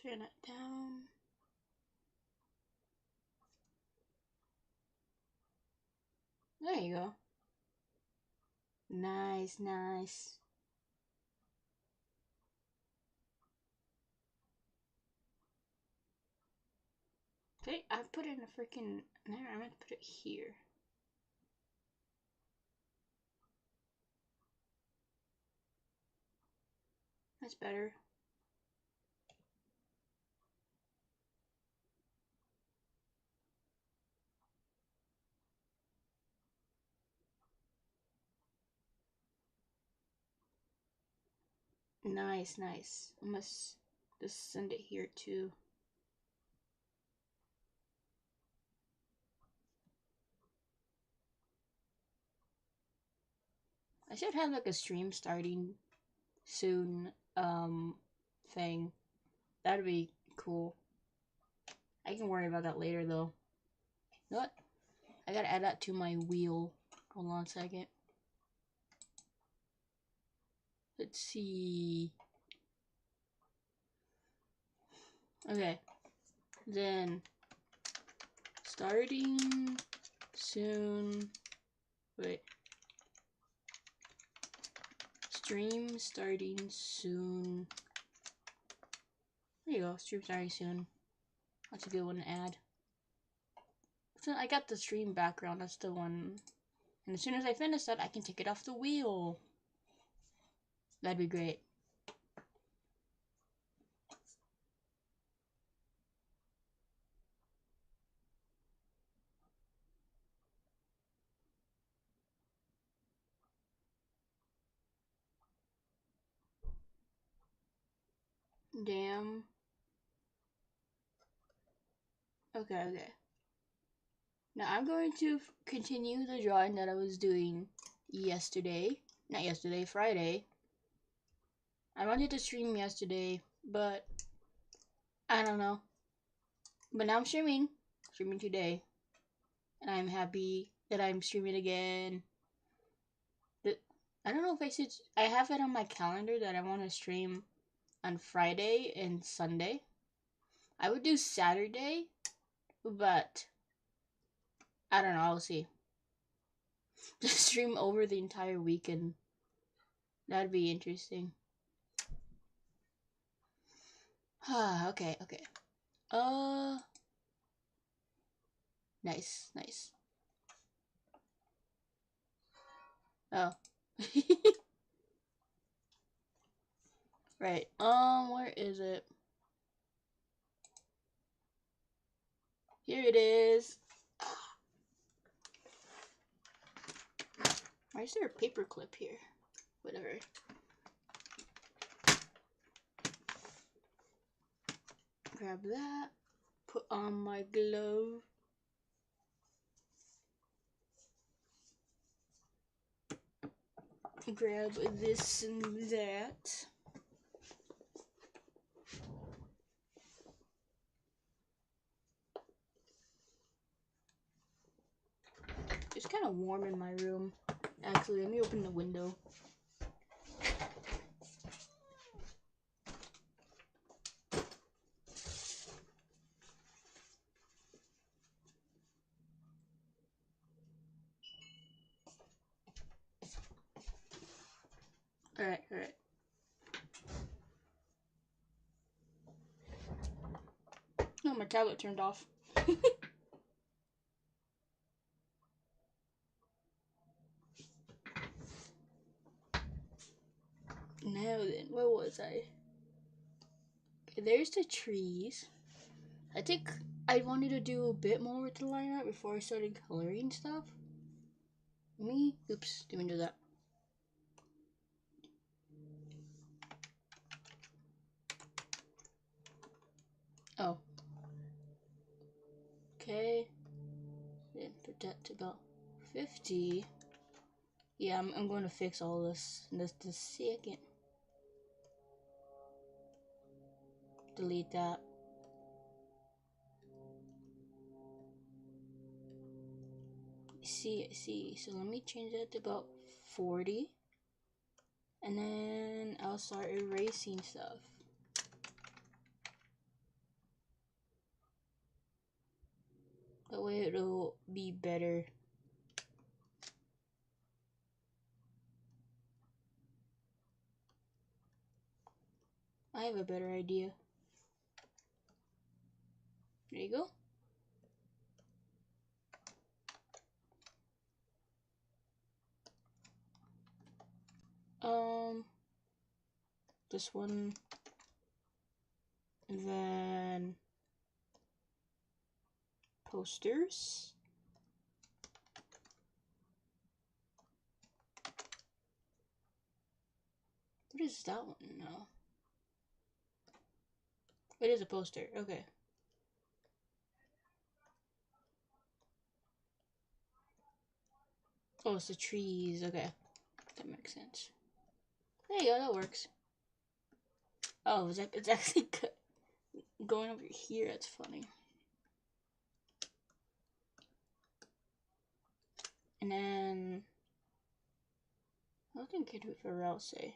Turn it down. There you go. Nice, nice. Okay, I put it in a freaking. There, I meant to put it here. That's better. Nice, nice. I must just send it here too. I should have like a stream starting soon thing. That'd be cool. I can worry about that later though. You know what? I gotta add that to my wheel. Hold on a second. Let's see. Okay. Then starting soon. Wait. Stream starting soon. There you go. Stream starting soon. That's a good one to add. So I got the stream background. That's the one. And as soon as I finish that, I can take it off the wheel. That'd be great. Damn. Okay, okay. Now I'm going to continue the drawing that I was doing yesterday. Not yesterday, Friday. I wanted to stream yesterday, but I don't know. But now I'm streaming today. And I'm happy that I'm streaming again. I don't know if I have it on my calendar that I want to stream on Friday and Sunday. I would do Saturday, but I don't know, I'll see. Just stream over the entire weekend. That'd be interesting. Okay, okay. Nice, nice. Oh. Right. Where is it? Here it is. Why is there a paper clip here? Whatever. Grab that. Put on my glove. Grab this and that. It's kind of warm in my room. Actually, let me open the window. Alright, alright. No, my tablet turned off. Now then, where was I? Okay, there's the trees. I think I wanted to do a bit more with the line art before I started coloring stuff. Oops, didn't do that. Oh. Okay. Then put that to about 50. Yeah, I'm going to fix all this in just a second. Delete that. I see. So let me change that to about 40. And then I'll start erasing stuff. it'll be better. I have a better idea. There you go. This one, then posters. What is that one? No. It is a poster. Okay. Oh, it's the trees. Okay. That makes sense. There you go. That works. Oh, it's actually going over here. That's funny. And then I think it would Pharrell say.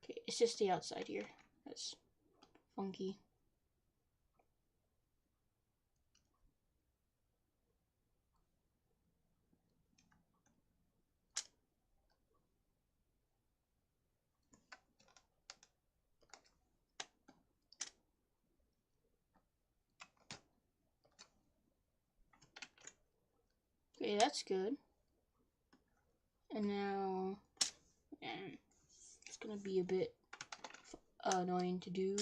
Okay, it's just the outside here. That's funky. Okay, that's good. And now, it's gonna be a bit annoying to do.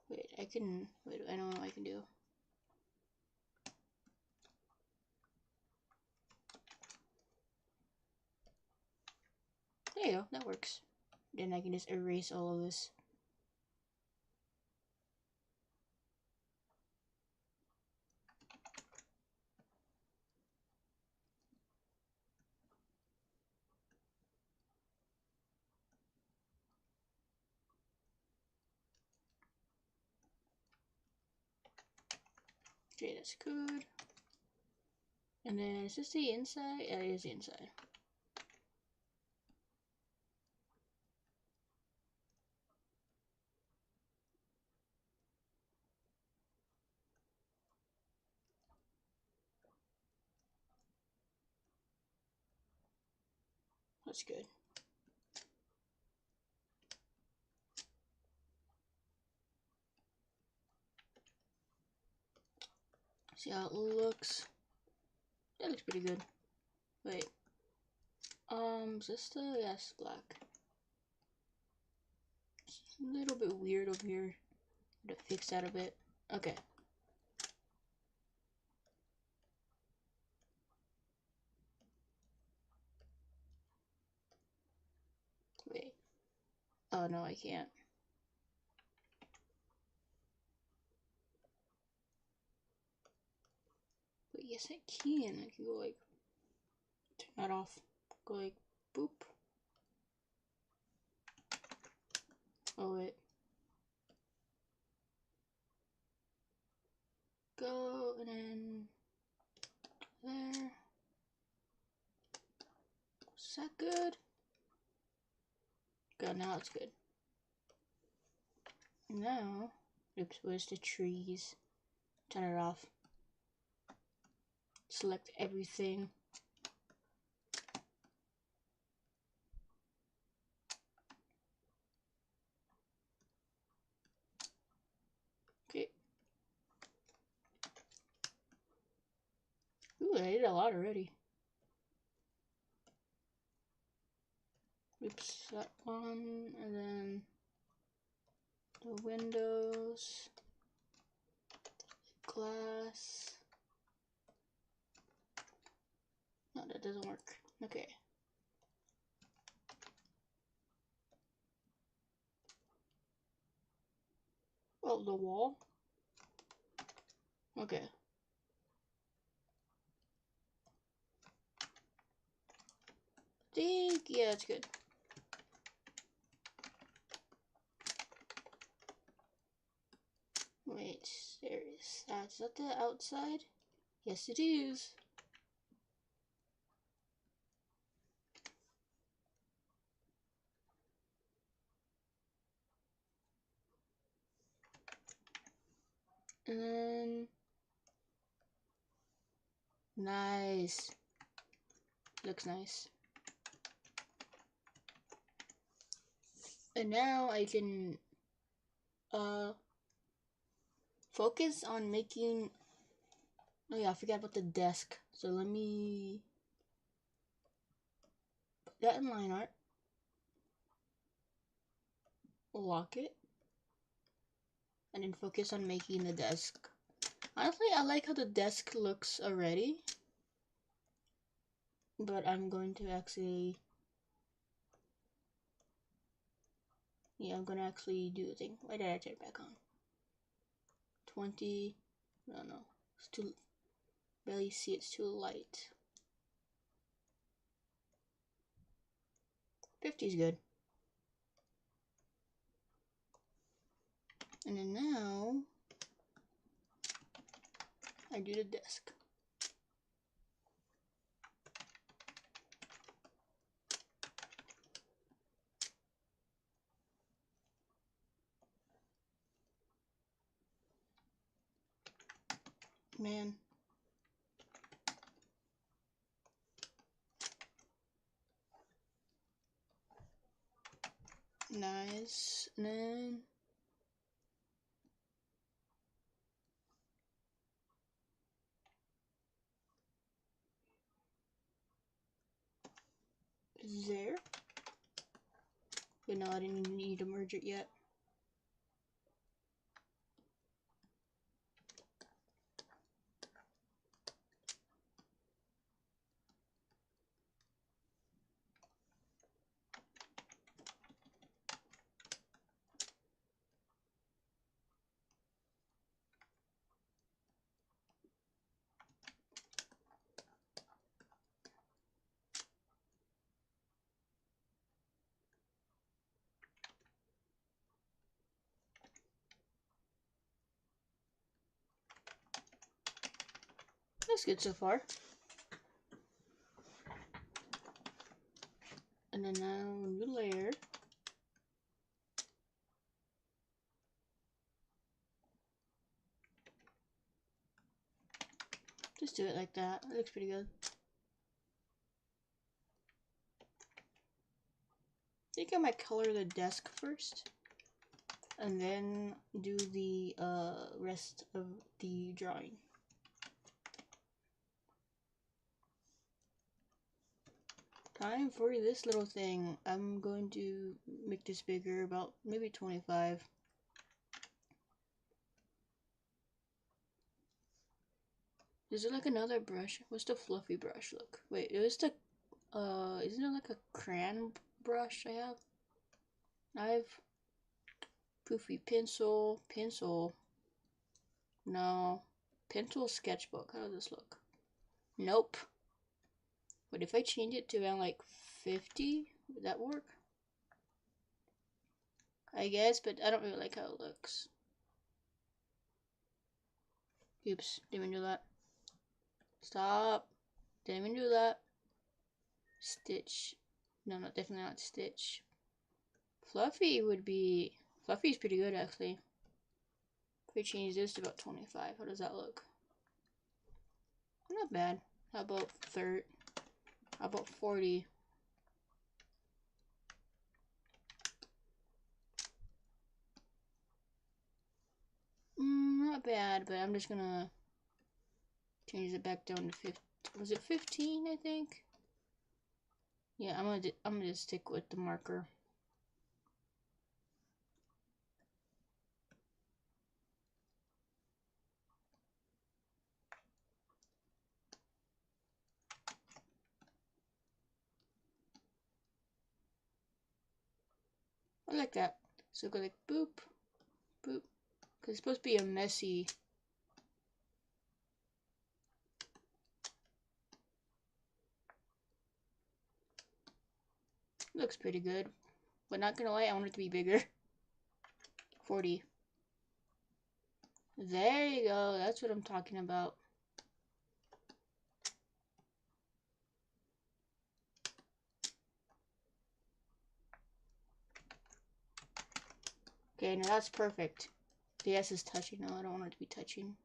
Wait, I don't know what I can do. There you go, that works. Then I can just erase all of this. Okay, that's good. And then is this the inside? Yeah, it is the inside. That's good. See how it looks. That looks pretty good. Wait. Is this the, yes, black. It's a little bit weird over here. To fix that a bit. Okay. Wait. Oh no, I can't. But yes, I can. I can go like, turn that off. Go like, boop. Oh wait. Go, and then there. Is that good? Good, now it's good. Now, oops, where's the trees? Turn it off. Select everything. Okay. Ooh, I did a lot already. Oops, that one, and then the windows, glass. No, that doesn't work. Okay. Oh, the wall? Okay. Yeah, it's good. Wait, there is that. Is that the outside? Yes, it is. And then nice. Looks nice. And now I can focus on making. Oh yeah, I forgot about the desk. So let me put that in line art. Lock it. And then focus on making the desk. Honestly, I like how the desk looks already. But I'm going to actually... Yeah, I'm gonna actually do a thing. Why did I turn it back on? 20... No. It's too... Barely see, it's too light. 50 is good. And then now... I do the desk. Man. Nice. And then... There. But no, I didn't need to merge it yet. That's good so far. And then now new layer. Just do it like that. It looks pretty good. I think I might color the desk first. And then do the rest of the drawing. Time for this little thing. I'm going to make this bigger, about maybe 25. Is it like another brush? What's the fluffy brush look? Wait, it was the isn't it like a crayon brush I have? I have poofy pencil. No. Pencil sketchbook. How does this look? Nope. But if I change it to around like 50, would that work? I guess, but I don't really like how it looks. Oops, didn't even do that. Stop. Didn't even do that. Stitch. No, definitely not Stitch. Fluffy would be... Fluffy's pretty good, actually. If we change this to about 25, how does that look? Not bad. How about 30? How about 40? Not bad, but I'm just gonna change it back down to 50. Was it 15, I think? Yeah, I'm gonna just stick with the marker. I like that. So go like boop, boop. Cause it's supposed to be a messy. Looks pretty good. But not gonna lie, I want it to be bigger. 40. There you go. That's what I'm talking about. Okay, now that's perfect. The S is touching. No, I don't want it to be touching.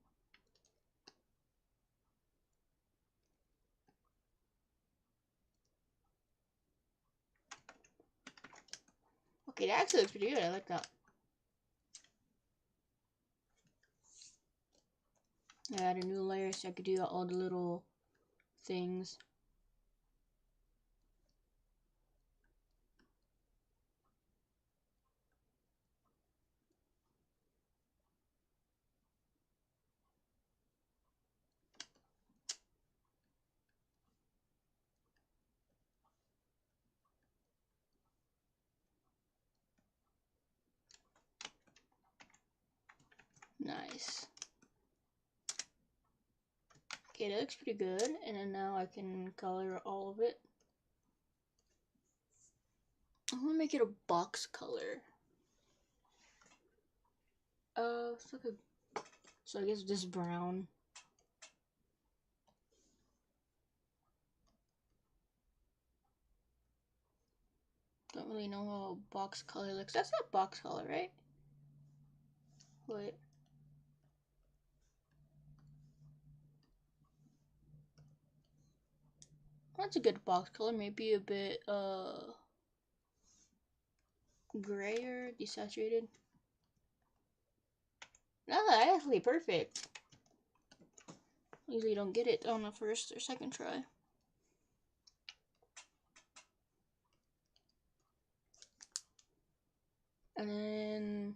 Okay, that actually looks pretty good. I like that. I add a new layer so I could do all the little things. Nice. Okay, that looks pretty good. And then now I can color all of it. I'm gonna make it a box color. It's like a, so I guess this brown. Don't really know how a box color looks. That's not box color, right? Wait. That's a good box color. Maybe a bit grayer, desaturated. No, that's actually perfect. Usually don't get it on the first or second try. And then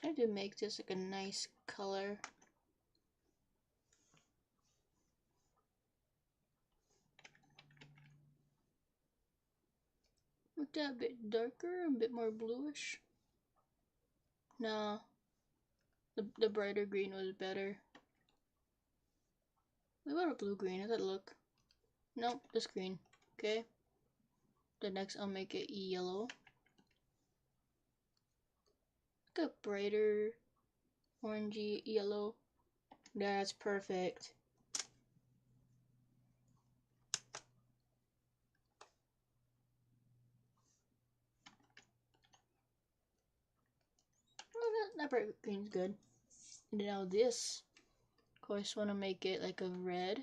try to make this like a nice color. Make that a bit darker, a bit more bluish. No, the brighter green was better. What about a blue green? How's that look? Nope, this green. Okay. The next I'll make it yellow. Like a brighter orangey yellow. That's perfect. Oh, that bright green's good. And now this, of course, want to make it like a red,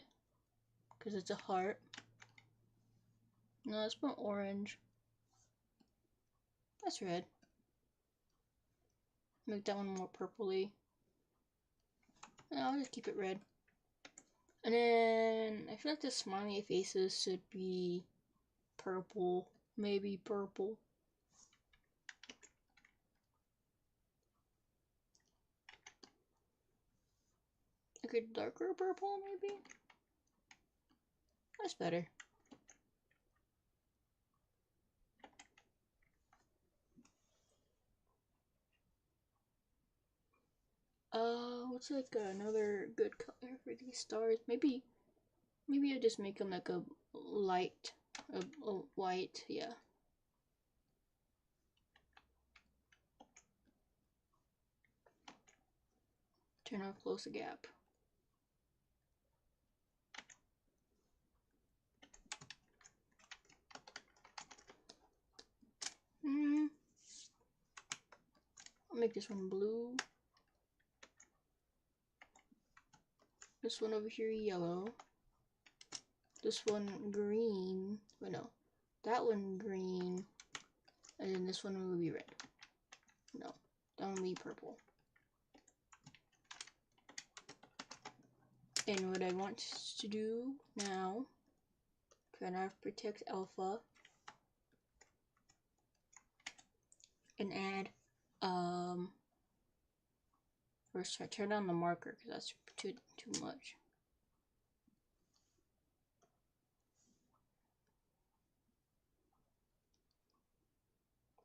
because it's a heart. No, let's put orange. That's red. Make that one more purpley. And I'll just keep it red. And then I feel like the smiley faces should be purple. Maybe purple. Like a darker purple, maybe? That's better. What's like another good color for these stars? Maybe I just make them like a light, a white, yeah. Turn off, close the gap. I'll make this one blue. This one over here yellow. This one green. Wait, no. That one green. And then this one will be red. No. That one will be purple. And what I want to do now, turn off protect alpha. And add, first I turn on the marker because that's too much.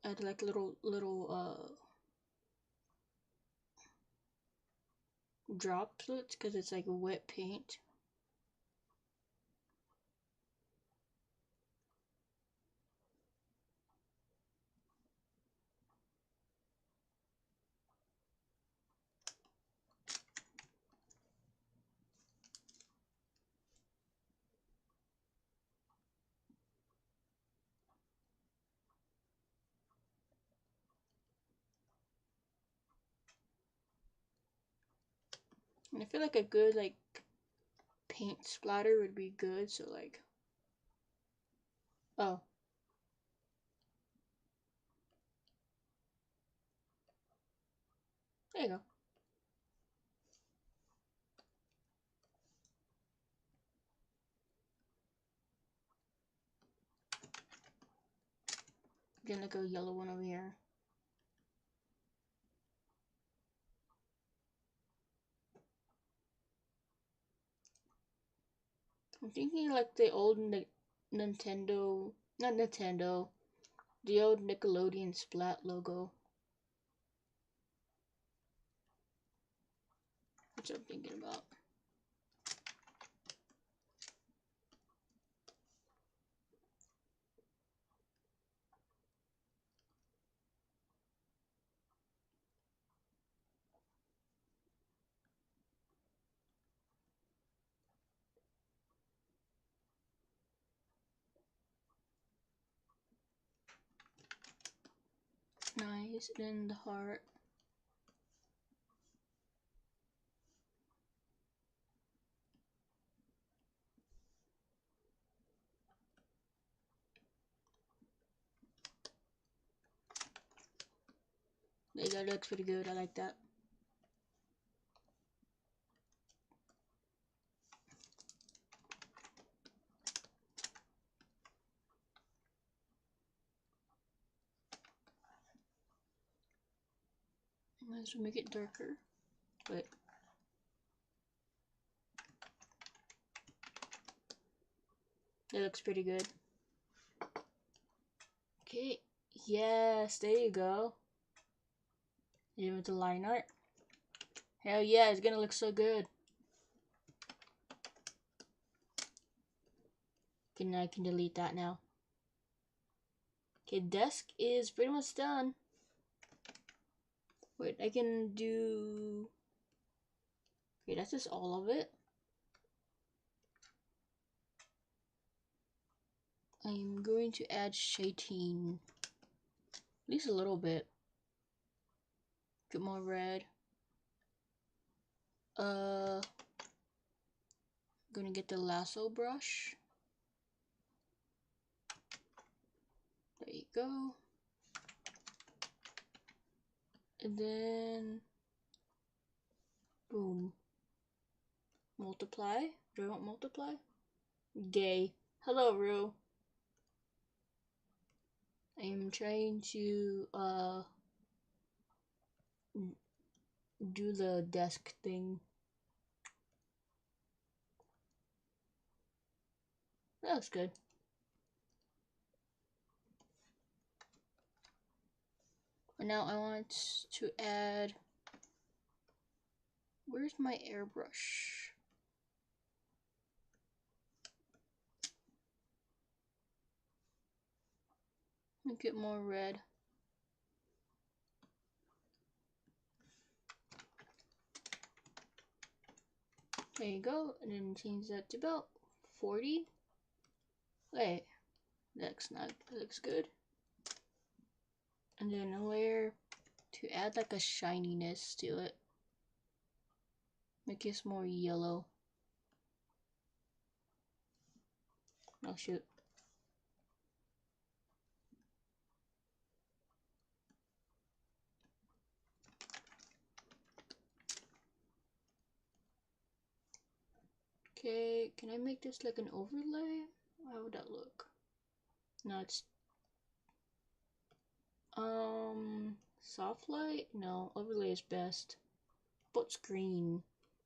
Add like little droplets because it's like wet paint. And I feel like a good like paint splatter would be good, so like, oh. There you go. Then like a yellow one over here. I'm thinking like the old Nintendo, not Nintendo, the old Nickelodeon Splat logo. That's what I'm thinking about. Nice, and the heart. There you go, that looks pretty good. I like that. Might as well make it darker. Wait. That looks pretty good. Okay. Yes, there you go. Even with the line art. Hell yeah, it's gonna look so good. Okay, now I can delete that now. Okay, desk is pretty much done. Wait, I can do... Okay, that's just all of it. I'm going to add shading. At least a little bit. Get more red. Gonna get the lasso brush. There you go. And then, boom. Multiply. Do I want multiply? Gay. Hello, Rue. I'm trying to, do the desk thing. That looks good. And now I want to add... Where's my airbrush? Make it more red. There you go, and then change that to about 40. Wait, that looks good. And then a layer to add like a shininess to it. Make it more yellow. Oh shoot. Okay, can I make this like an overlay? How would that look? No, it's soft light? No, overlay is best. But screen.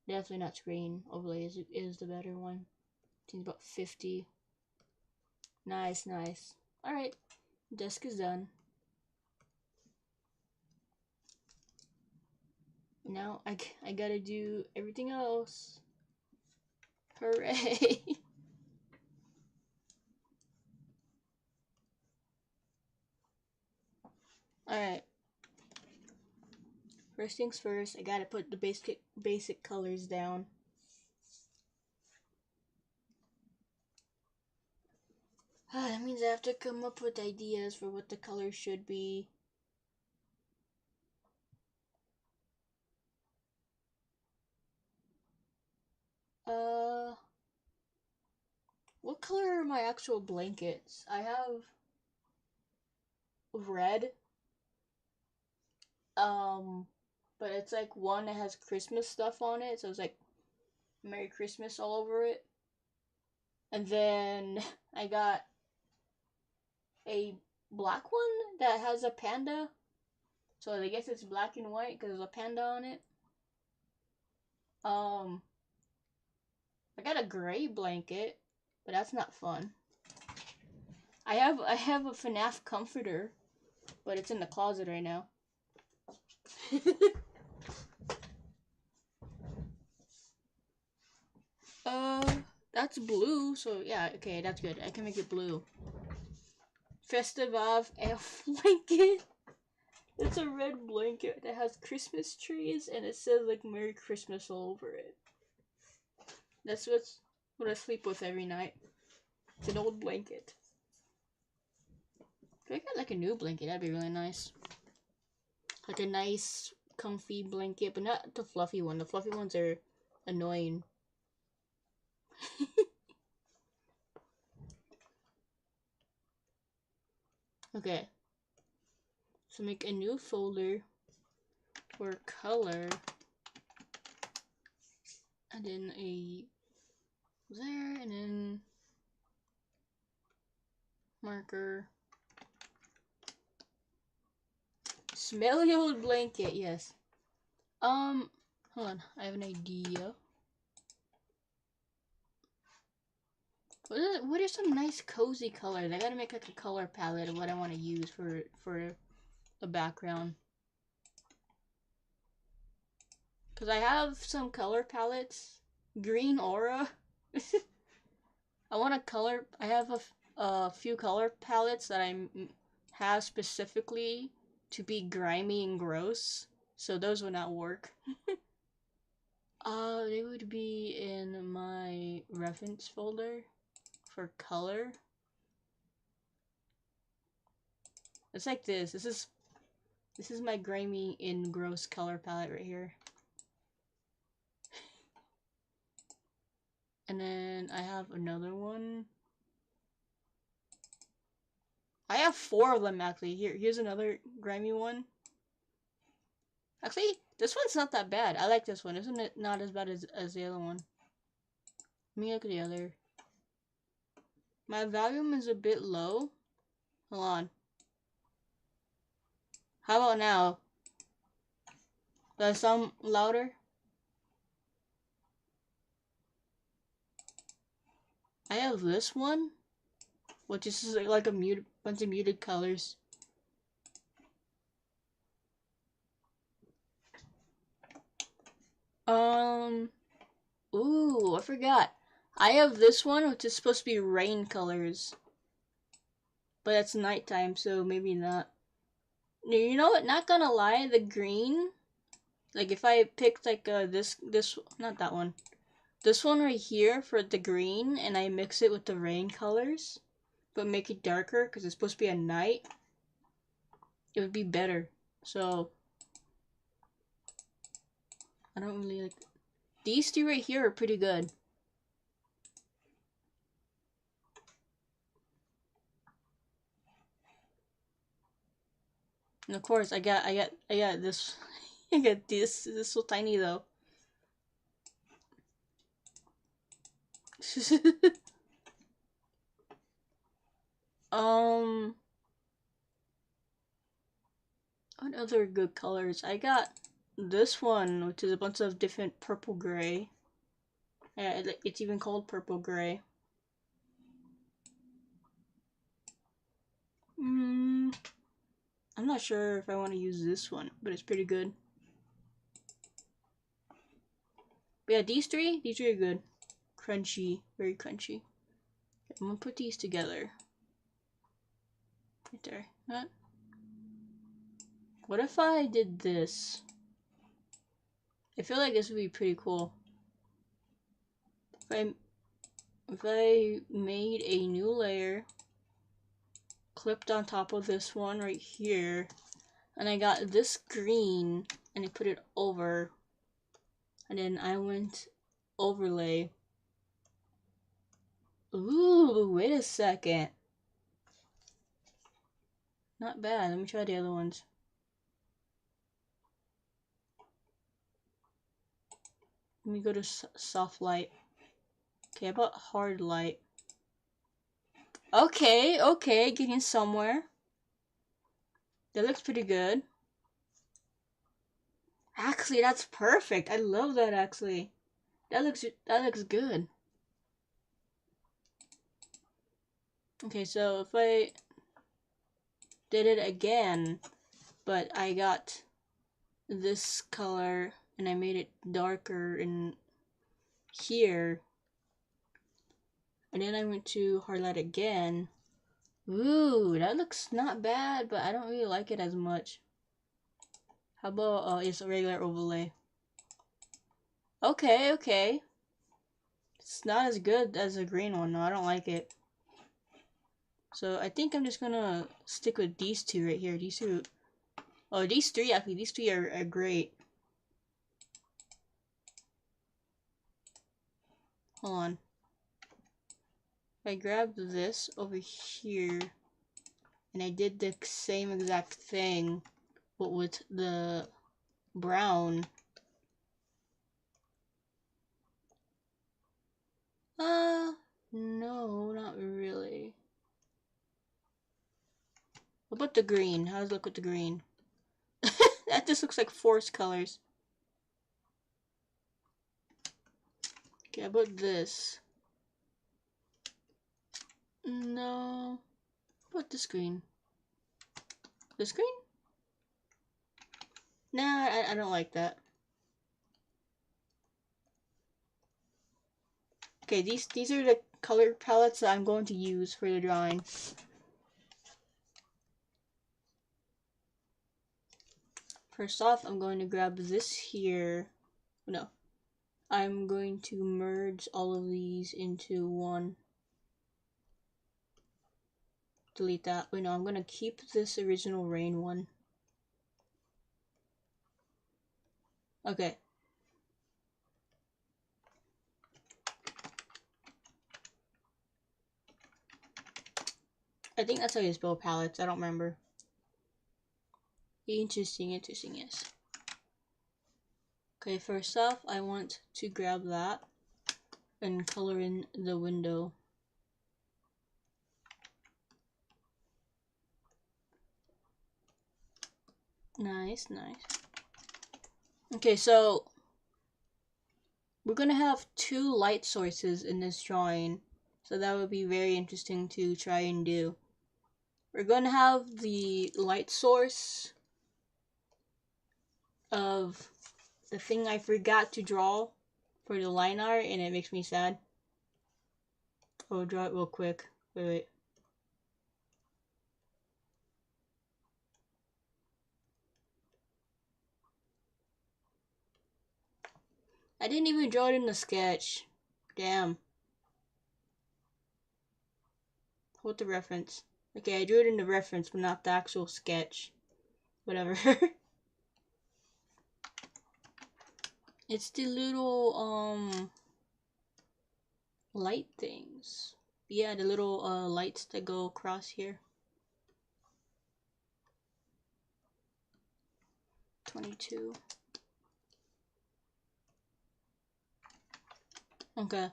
Definitely not screen. Overlay is the better one. I think about 50. Nice, nice. Alright, desk is done. Now I gotta do everything else. Hooray! Alright. First things first, I gotta put the basic colors down. That means I have to come up with ideas for what the colors should be. What color are my actual blankets? I have red. But it's like one that has Christmas stuff on it, so it's like Merry Christmas all over it. And then I got a black one that has a panda. So I guess it's black and white because there's a panda on it. I got a gray blanket, but that's not fun. I have a FNAF comforter, but it's in the closet right now. That's blue, so yeah, okay, that's good. I can make it blue. Festive elf blanket. It's a red blanket that has Christmas trees and it says like Merry Christmas all over it. That's what I sleep with every night. It's an old blanket. If I got like a new blanket, that'd be really nice. Like a nice, comfy blanket, but not the fluffy one. The fluffy ones are annoying. Okay. So make a new folder for color. And then a there, and then marker. Smelly old blanket, yes. Hold on, I have an idea. What are some nice cozy colors? I gotta make like a color palette of what I want to use for the background. Cause I have some color palettes. Green Aura. I want a color. I have a few color palettes that I have specifically to be grimy and gross. So those would not work. They would be in my reference folder for color. It's like this. This is my grimy and gross color palette right here. And then I have another one. I have 4 of them actually. Here's another grimy one. Actually, this one's not that bad. I like this one. Isn't it not as bad as the other one? Let me look at the other. My volume is a bit low. Hold on. How about now? Does it sound louder? I have this one, which is like a bunch of muted colors. Ooh, I forgot. I have this one, which is supposed to be rain colors. But it's nighttime, so maybe not. You know what? Not gonna lie, the green, like if I picked like this, not that one. This one right here for the green, and I mix it with the rain colors, but make it darker because it's supposed to be at night, it would be better. So, I don't really like... These 2 right here are pretty good. And of course, I got this. I got this. This is so tiny though. What other good colors? I got this one, which is a bunch of different purple gray. Yeah, it's even called purple gray. I'm not sure if I want to use this one, but it's pretty good. But yeah, these three are good. Crunchy, very crunchy. I'm gonna put these together. Right there. What if I did this? I feel like this would be pretty cool. If I made a new layer, clipped on top of this one right here, and I got this green, and I put it over, and then I went overlay. Ooh, wait a second. Not bad. Let me try the other ones. Let me go to soft light. Okay, how about hard light? Okay, okay, getting somewhere. That looks pretty good. Actually, that's perfect. I love that actually. That looks good. Okay, so if I did it again, but I got this color and I made it darker in here, and then I went to highlight again. Ooh, that looks not bad, but I don't really like it as much. How about it's a regular overlay? Okay, okay. It's not as good as the green one. No, I don't like it. So I think I'm just gonna stick with these two right here. These two. Oh, these three actually. These three are great. Hold on. I grabbed this over here, and I did the same exact thing, but with the brown. No, not really. What about the green? How does it look with the green? That just looks like forest colors. Okay, how about this? No. What about this green? This green? Nah, I don't like that. Okay, these are the color palettes that I'm going to use for the drawing. First off, I'm going to grab this here. No. I'm going to merge all of these into one. Delete that. Wait, no, I'm going to keep this original rain one. Okay. I think that's how you spell palettes. I don't remember. Interesting, yes. Okay, first off, I want to grab that and color in the window. Nice, nice. Okay, so we're gonna have two light sources in this drawing, so that would be very interesting to try and do. We're gonna have the light source of the thing I forgot to draw for the line art, and it makes me sad. I'll draw it real quick. Wait. I didn't even draw it in the sketch. Damn. Hold the reference. Okay, I drew it in the reference, but not the actual sketch. Whatever. It's the little, light things. Yeah, the little, lights that go across here. 22. Okay.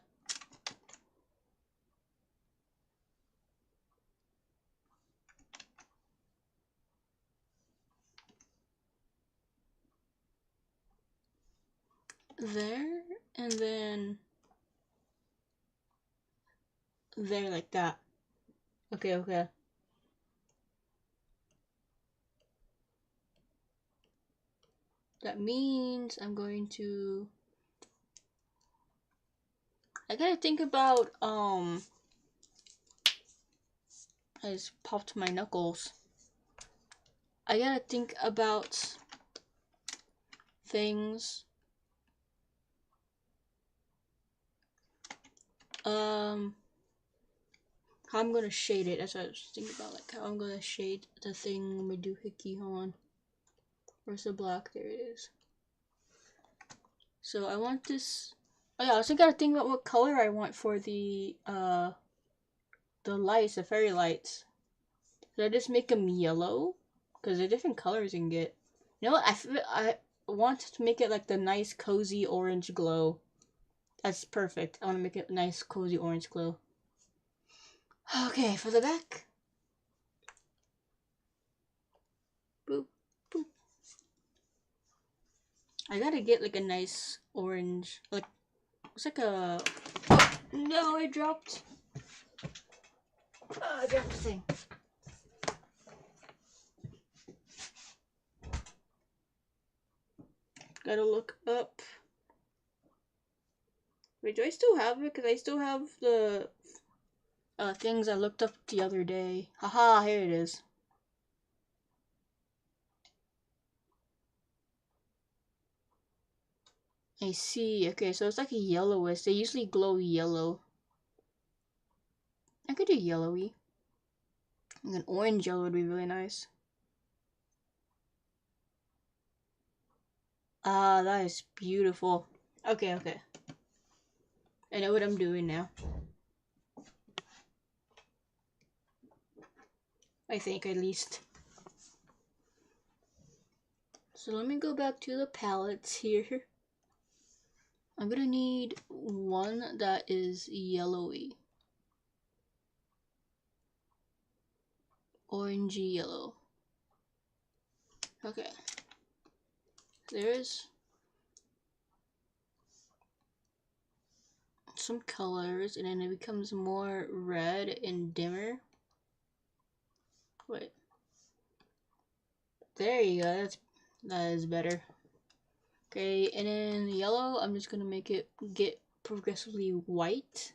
There, and then there, like that. Okay, okay. That means I'm going to... I gotta think about, I just popped my knuckles. I gotta think about things. How I'm gonna shade it. That's what I was thinking about, like how I'm gonna shade the thing when we do Hickey. Hold on. Where's the black? There it is. So I want this. Oh yeah, I also gotta think about what color I want for the the lights, the fairy lights. Should I just make them yellow? Because they're different colors you can get. You know what? I want to make it like the nice cozy orange glow. That's perfect. I want to make it nice cozy orange glow. Okay, for the back. Boop, boop. I gotta get like a nice orange, like, it's like a, oh, no, I dropped the thing. Gotta look up. Wait, do I still have it? Because I still have the things I looked up the other day. Haha, here it is. I see. Okay, so it's like a yellowish. They usually glow yellow. I could do yellowy. Like an orange yellow would be really nice. Ah, that is beautiful. Okay, okay. I know what I'm doing now. I think, at least. So let me go back to the palettes here. I'm gonna need one that is yellowy. Orangey yellow. Okay. There's some colors, and then it becomes more red and dimmer. Wait. There you go. That is better. Okay, and then yellow, I'm just gonna make it get progressively white.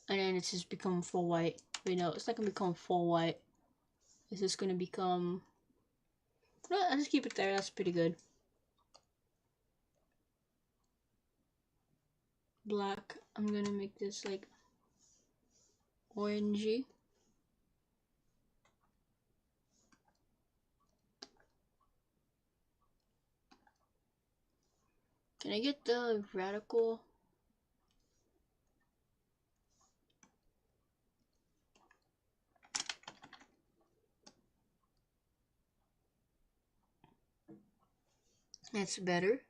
And then it's just become full white. Wait, no, it's not gonna become full white. It's just gonna become... No, I'll just keep it there. That's pretty good. Black. I'm gonna make this like orangey. Can I get the radical? That's better.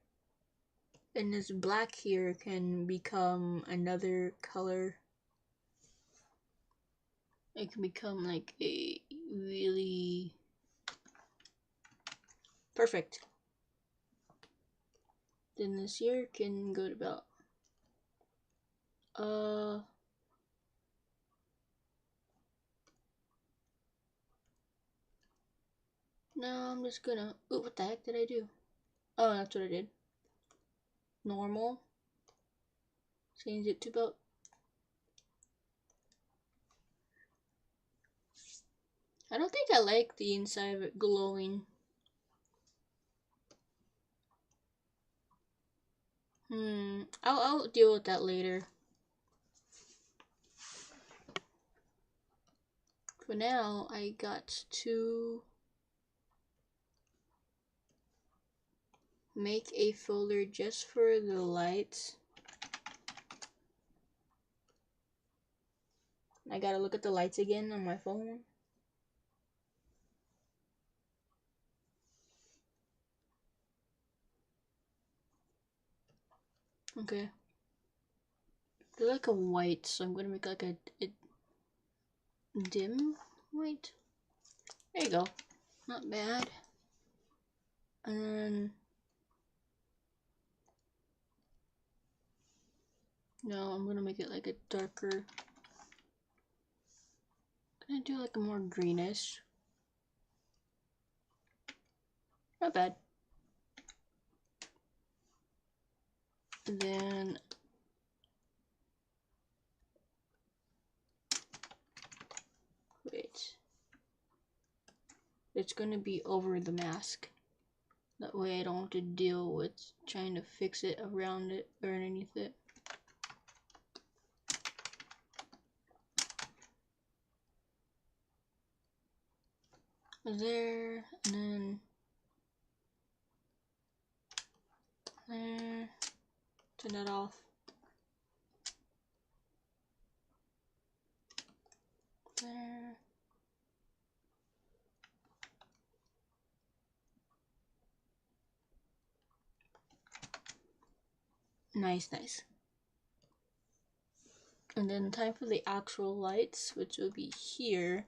And this black here can become another color. It can become like a really perfect. Then this here can go to about no, I'm just gonna, oh, what the heck did I do? Oh, that's what I did. Normal. Change it to about, I don't think I like the inside of it glowing. I'll deal with that later. For now, I got to make a folder just for the lights. I gotta look at the lights again on my phone. Okay. They're like a white, so I'm gonna make like a dim white. There you go. Not bad. And then, no, I'm gonna make it like a darker. I'm gonna do like a more greenish. Not bad. And then wait. It's gonna be over the mask. That way I don't have to deal with trying to fix it around it or underneath it. There, and then there. Turn that off. there. Nice, nice. And then time for the actual lights, which will be here.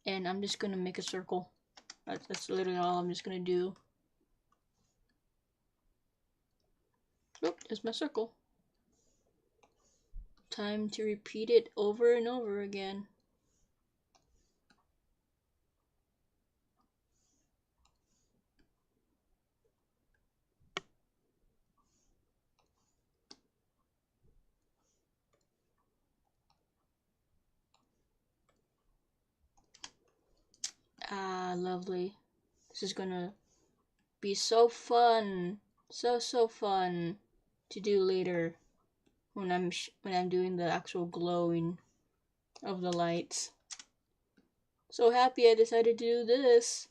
And I'm just gonna make a circle. That's literally all I'm just gonna do. Oh, there's my circle. Time to repeat it over and over again. Ah, lovely. This is gonna be so fun. So fun to do later when I'm doing the actual glowing of the lights. So happy I decided to do this.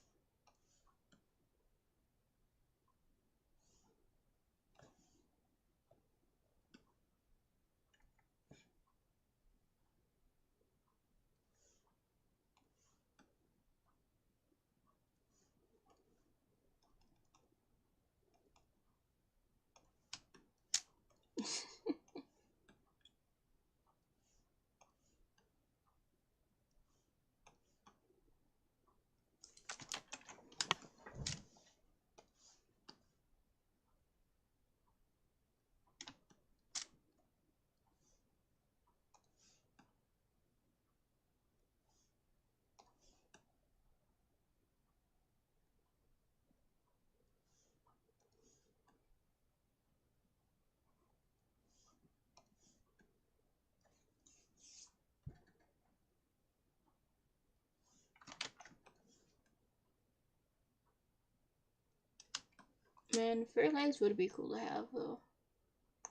Man, fairy lights would be cool to have though.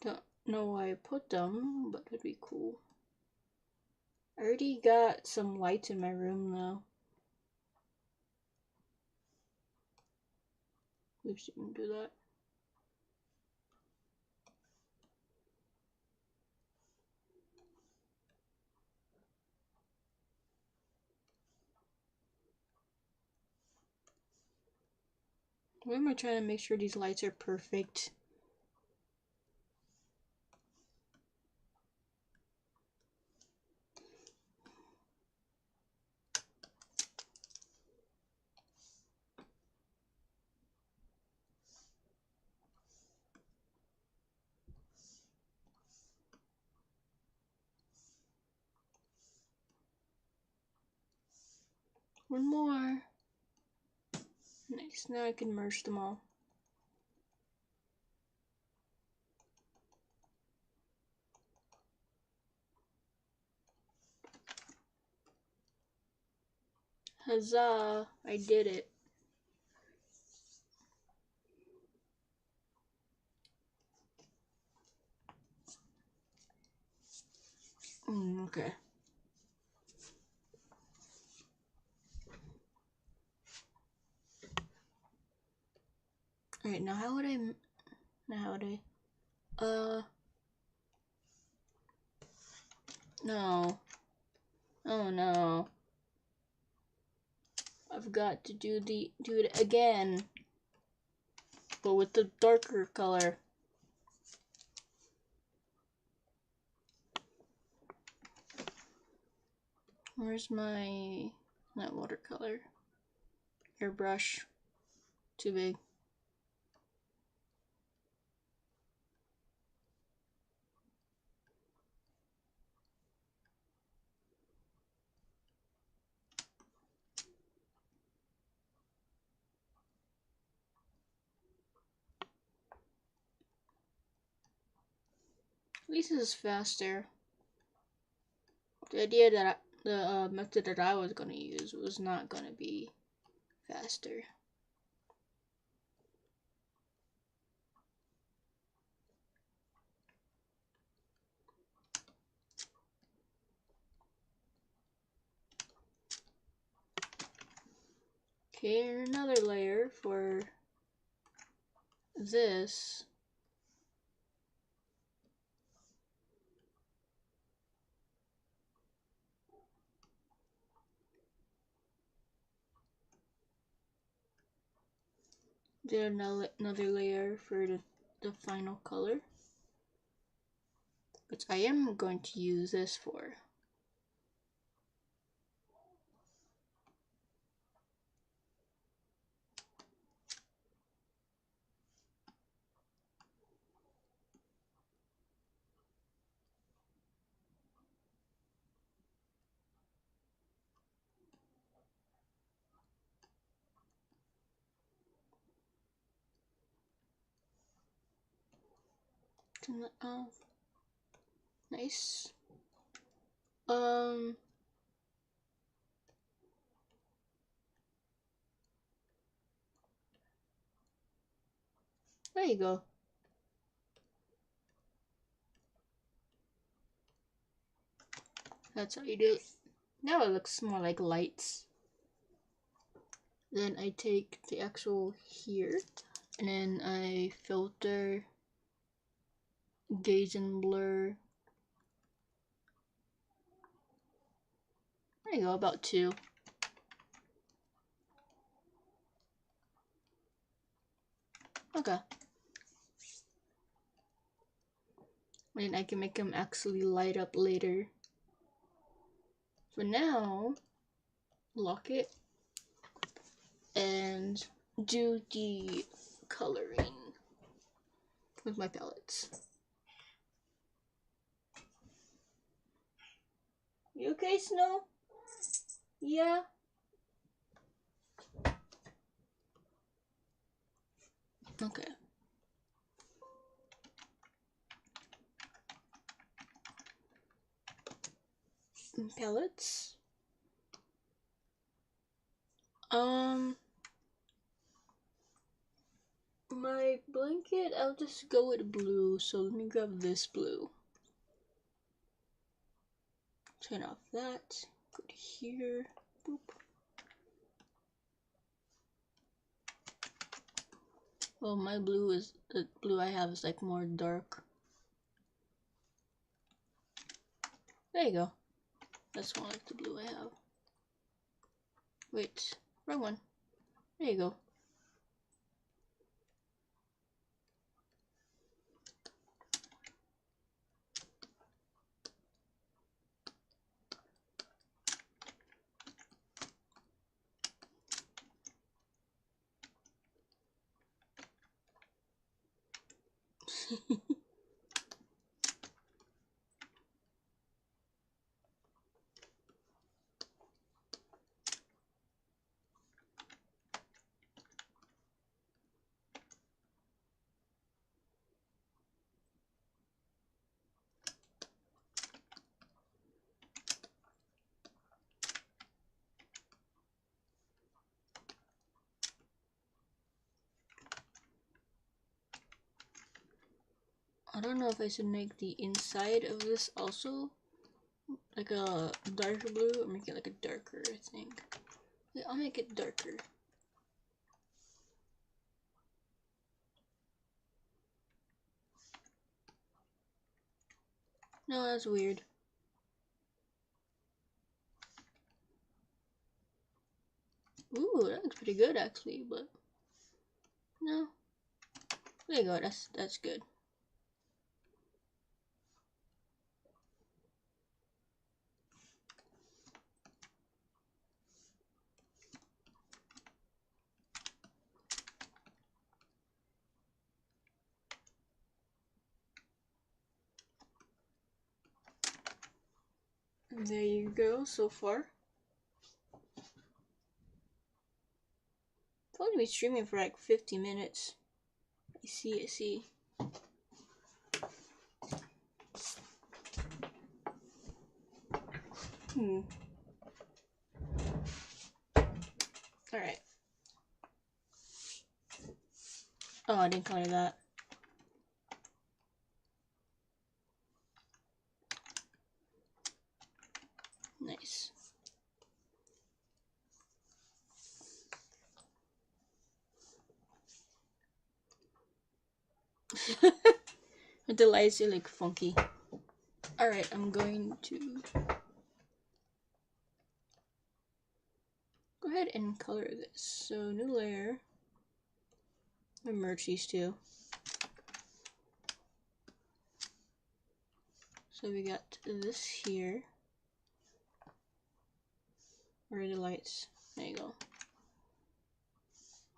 Don't know why I put them, but it'd be cool. I already got some lights in my room though. Oops, didn't do that. Why am I trying to make sure these lights are perfect? One more. Nice, now I can merge them all. Huzzah! I did it. Okay. Alright, now how would I... No. Oh no. I've got to do it again. But with the darker color. Where's my... not watercolor. Airbrush. Too big. At least this is faster. The idea that the method that I was gonna use was not gonna be faster. Okay, another layer for this. Then another layer for the final color, which I am going to use this for. Turn that off. Nice. There you go. That's how you do it. Now it looks more like lights. Then I take the actual here, and then I filter, gaze and blur. There you go, about 2. Okay. And I can make them actually light up later. For now, lock it and do the coloring with my palettes. You okay, Snow? Yeah? Okay. Palettes. My blanket, I'll just go with blue, so let me grab this blue. Turn off that, go to here, boop. Well, my blue is, the blue I have is like more dark. There you go. That's more like the blue I have. Wait, wrong one. There you go. I don't know if I should make the inside of this also like a darker blue or make it like a darker, I think. Yeah, I'll make it darker. No, that's weird. Ooh, that looks pretty good actually, but no. There you go, that's good. There you go, so far. I'll only be streaming for like 50 minutes. I see. Alright. Oh, I didn't color that. Nice. But the lights are like funky. Alright, I'm going to go ahead and color this. So, new layer. merge these two. So we got this here. Where are the lights? There you go.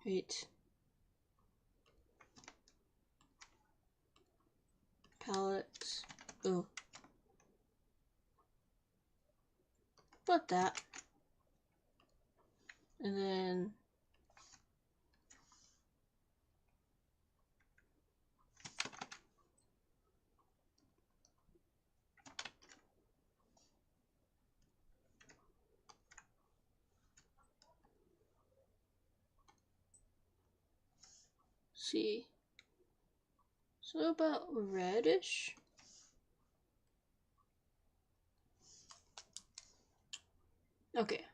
Wait. Palettes. Oh. About that. And then see. So about reddish. Okay.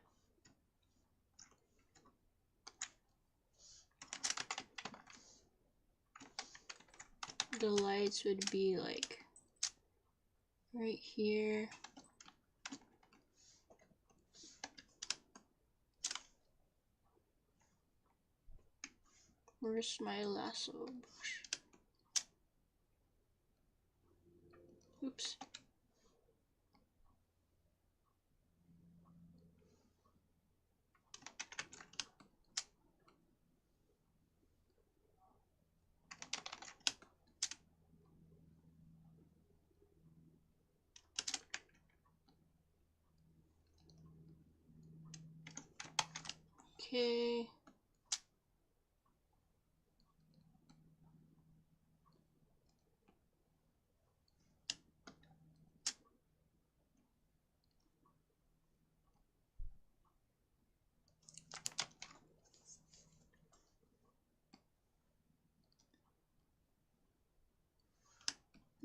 The lights would be like right here. Where's my lasso brush? Oops. Okay.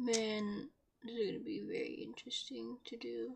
Man, this is gonna be very interesting to do.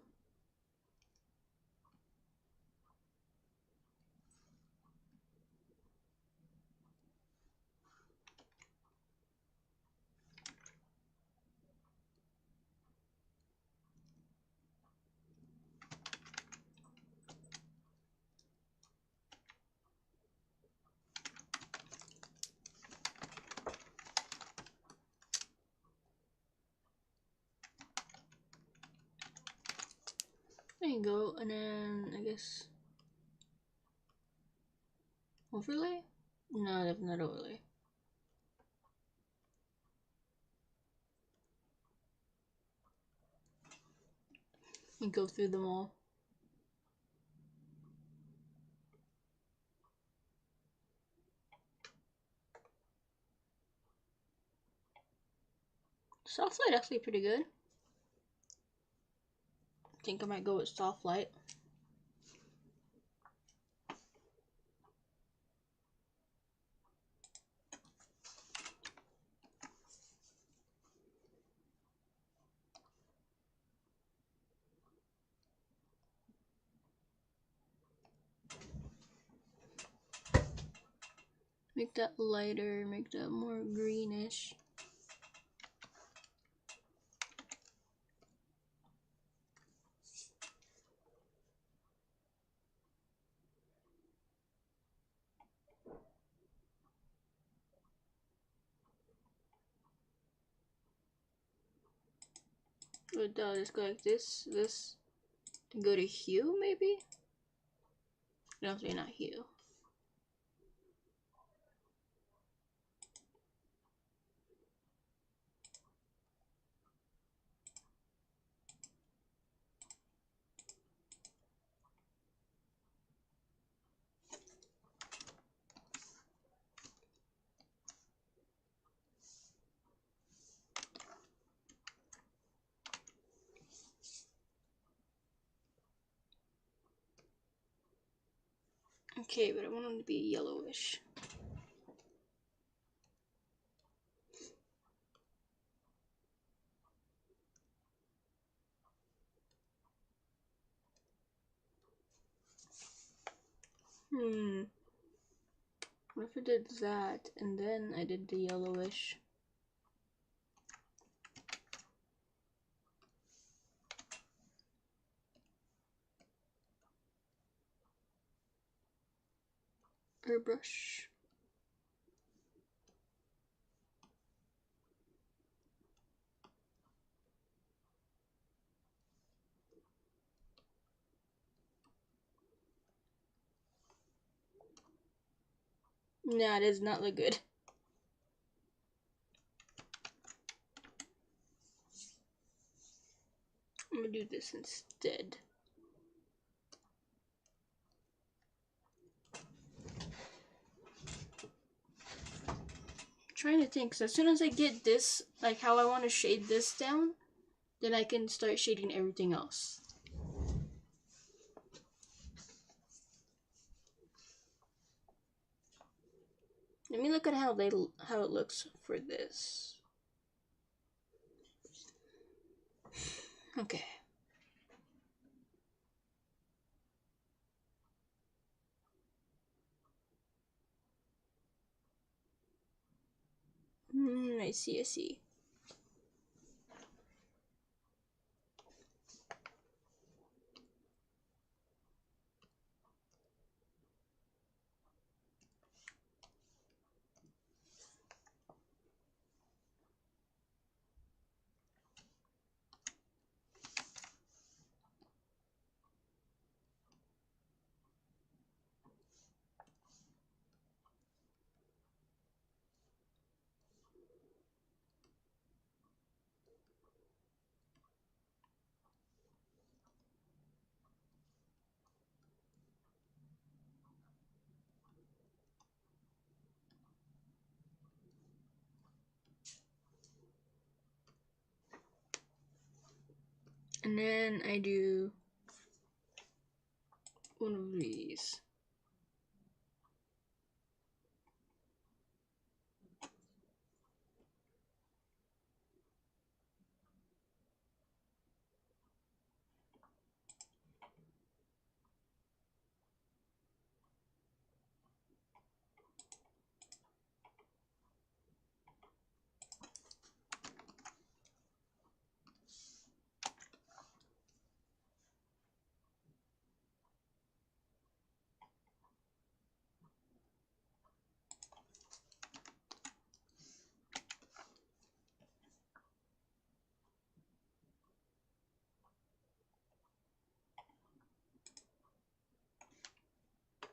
There you go, and then I guess overlay? No, that's not overlay. And go through them all. Soft light actually pretty good. I think I might go with soft light. Make that lighter, make that more greenish. Let's go like this, go to hue maybe? No, not hue. Okay, but I want them to be yellowish. What if I did that and then I did the yellowish? Airbrush. Nah, it does not look good. I'm gonna do this instead. Trying to think, so as soon as I get this, like how I want to shade this down, then I can start shading everything else. Let me look at how it looks for this. Okay. I see, I see. And then I do one of these.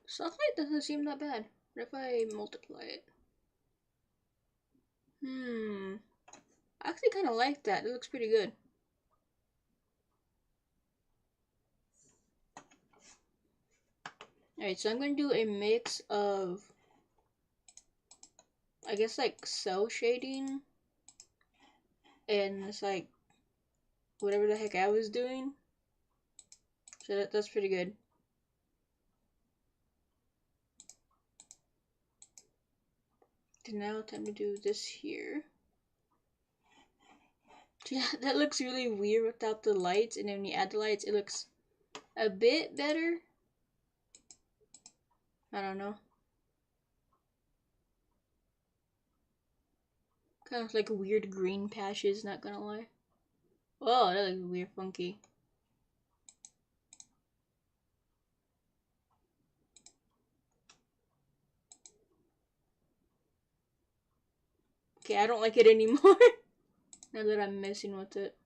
Soft light doesn't seem that bad. What if I multiply it? I actually kind of like that. It looks pretty good. Alright, so I'm going to do a mix of, I guess, like cell shading and it's like whatever the heck I was doing. So that's pretty good. Okay, now time to do this here. Yeah, that looks really weird without the lights, and then when you add the lights, it looks a bit better. I don't know. Kind of like weird green patches, not gonna lie. Whoa, that looks weird funky. Okay, I don't like it anymore. Now that I'm messing with it.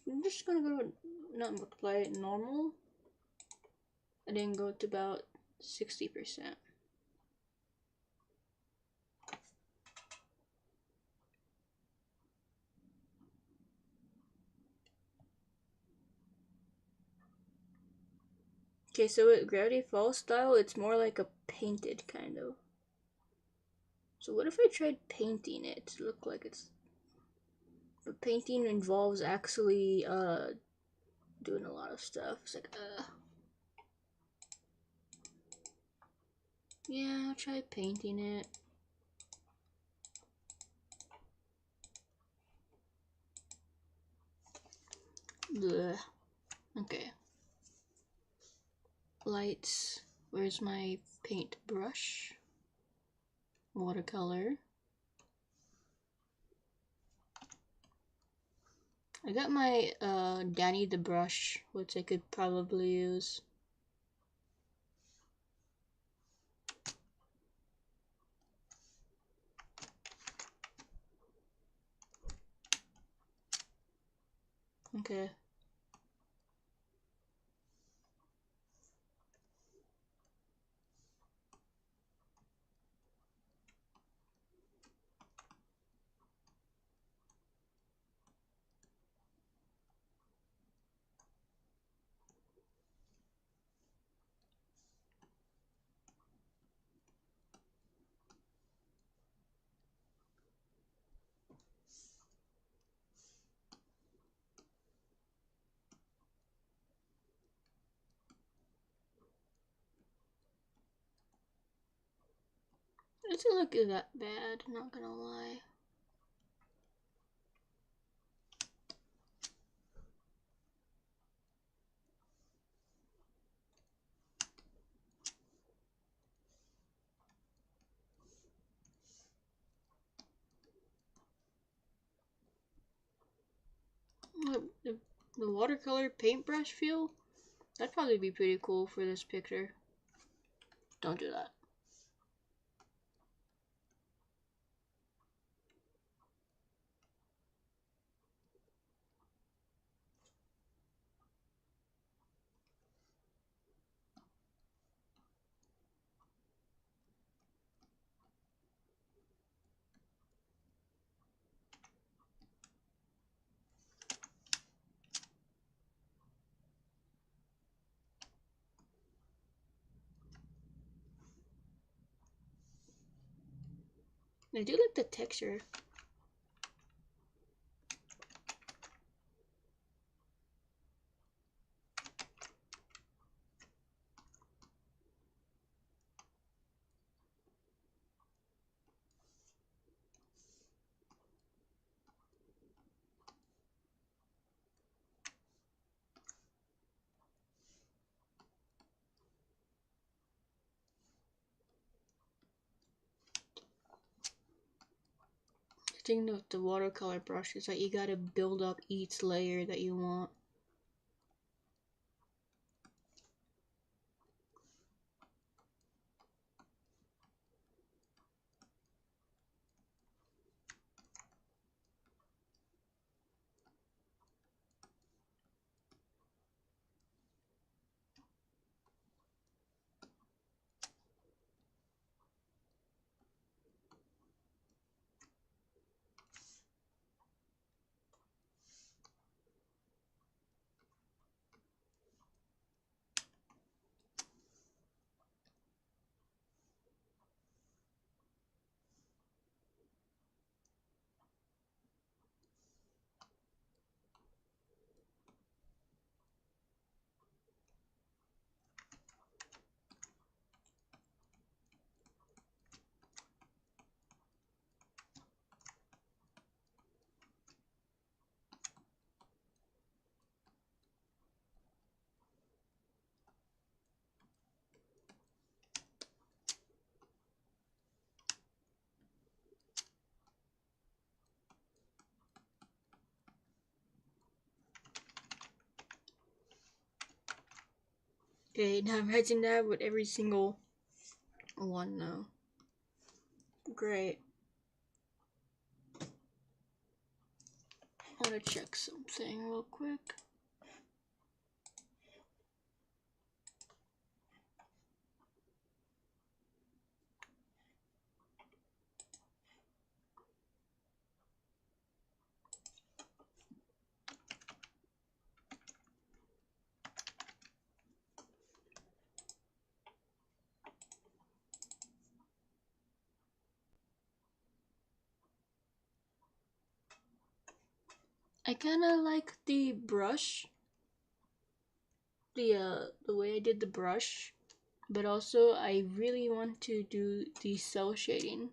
I'm just gonna go not multiply it normal. And then go to about 60%. Okay, so with Gravity Falls style, it's more like a painted kind of. So what if I tried painting it to look like it's... But painting involves actually doing a lot of stuff. It's like, yeah, I'll try painting it. Blech. Okay. Lights. Where's my paintbrush? Watercolor. I got my Danny the brush, which I could probably use. Okay. It doesn't look that bad, not gonna lie. The watercolor paintbrush feel? That'd probably be pretty cool for this picture. Don't do that. I do like the texture. The thing with the watercolor brush is that you gotta build up each layer that you want. Okay, now imagine that with every single one now. Great. I want to check something real quick. I kind of like the brush, the way I did the brush, but also I really want to do the cell shading.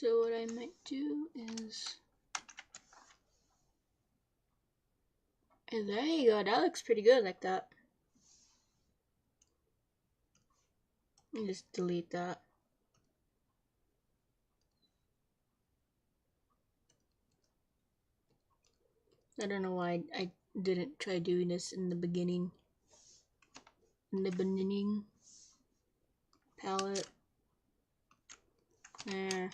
So what I might do is, and there you go, that looks pretty good like that. Let me just delete that. I don't know why I didn't try doing this in the beginning. Palette. There.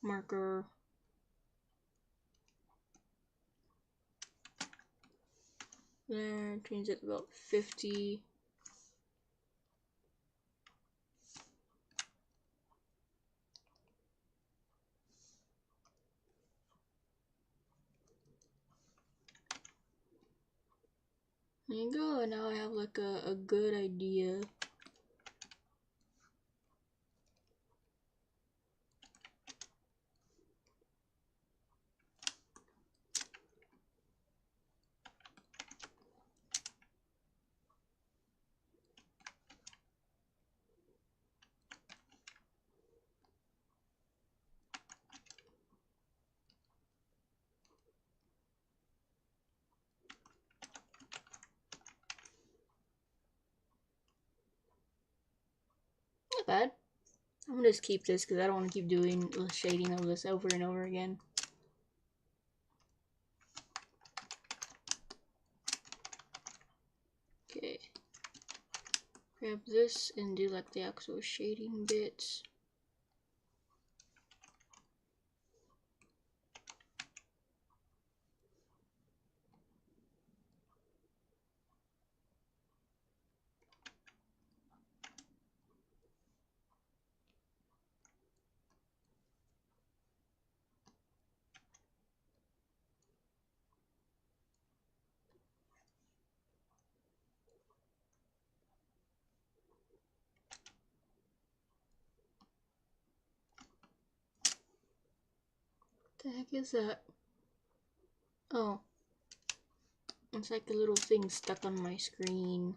Marker. There, change it to about 50. There you go, now I have like a good idea. Not bad. I'm gonna just keep this because I don't want to keep doing the shading of this over and over again. Okay. Grab this and do like the actual shading bits. What the heck is that? Oh. It's like a little thing stuck on my screen.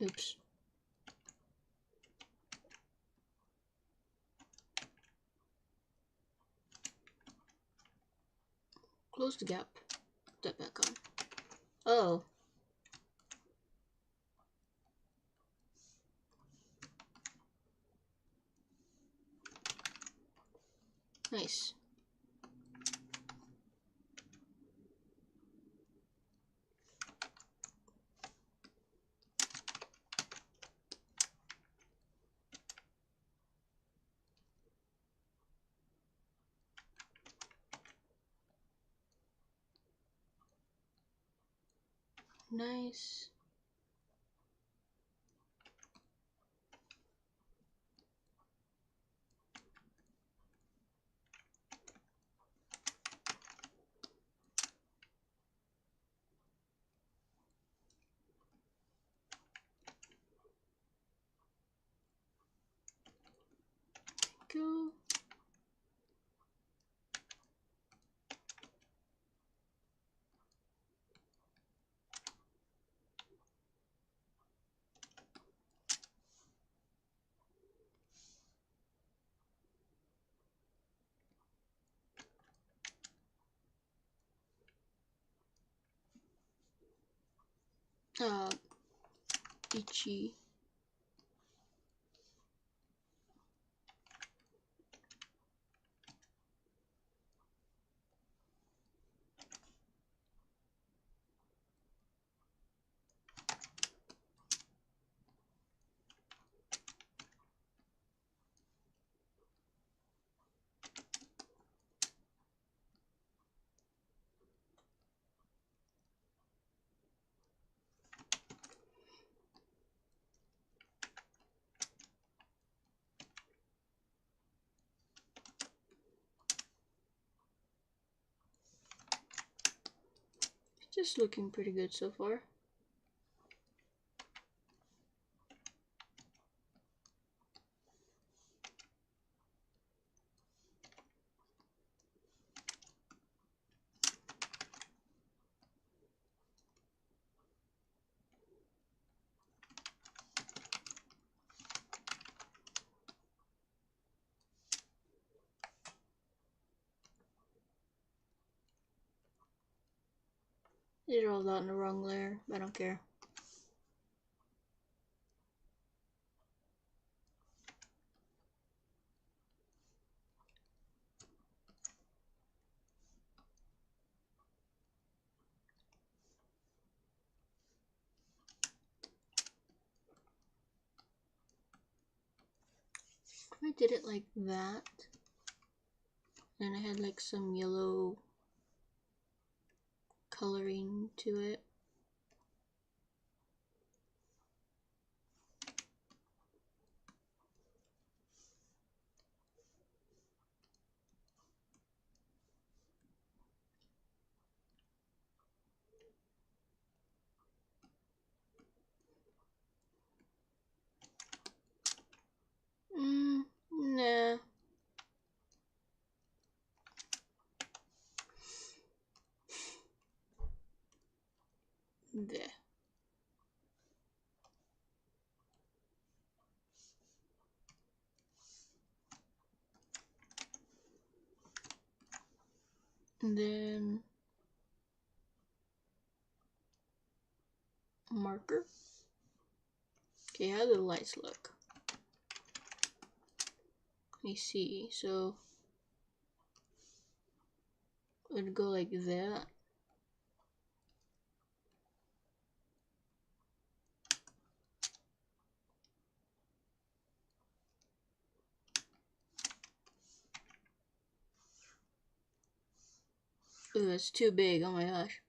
Oops. Close the gap. Put that back on. Oh. Nice. Nice. Go. Itchy. Just looking pretty good so far. Did it all out in the wrong layer. I don't care. I did it like that. Then I had like some yellow coloring to it. Nah. There. And then marker. Okay, how do the lights look? Let me see. So it would go like that. Ooh, it's too big. Oh my gosh.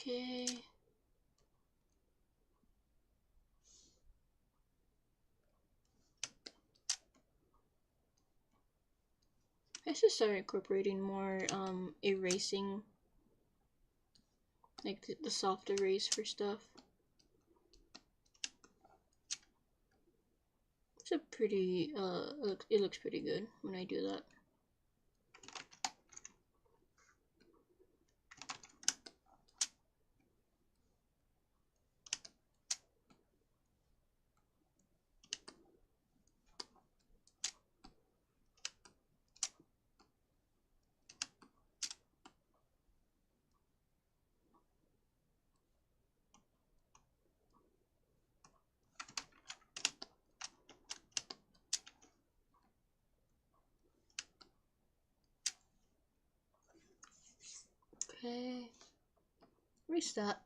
Okay. I should start incorporating more erasing, like the soft erase for stuff. It's a pretty it looks pretty good when I do that. Okay. Restart.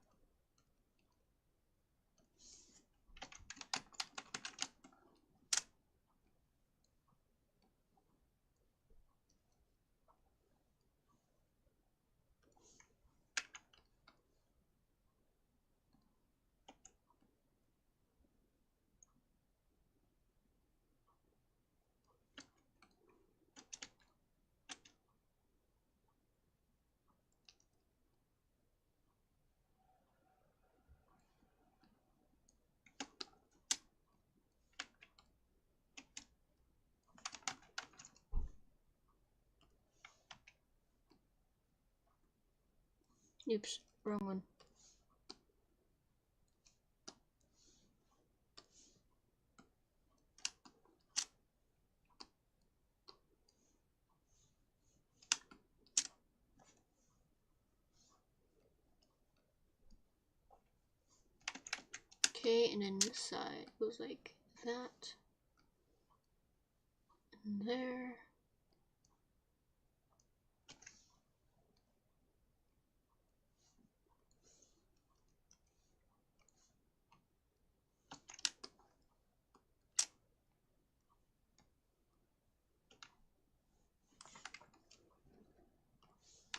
Oops, wrong one. Okay, and then this side goes like that. And there.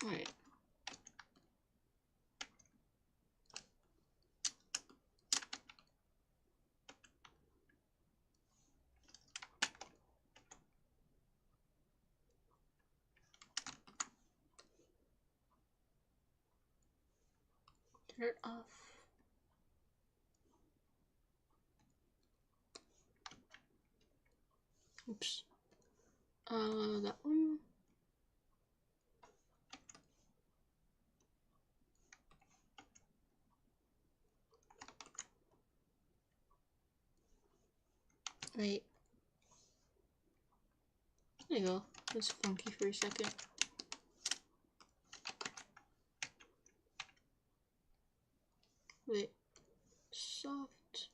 Right. Turn it off. Oops. That one. Wait. There you go. It was funky for a second. Wait. Soft.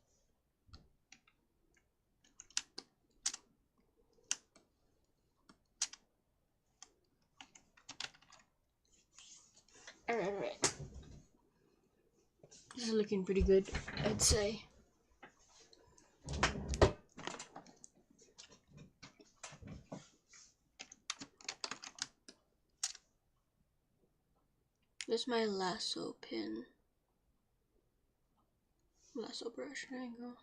Alright. This is looking pretty good, I'd say. This is my lasso pin. Lasso brush, there you go.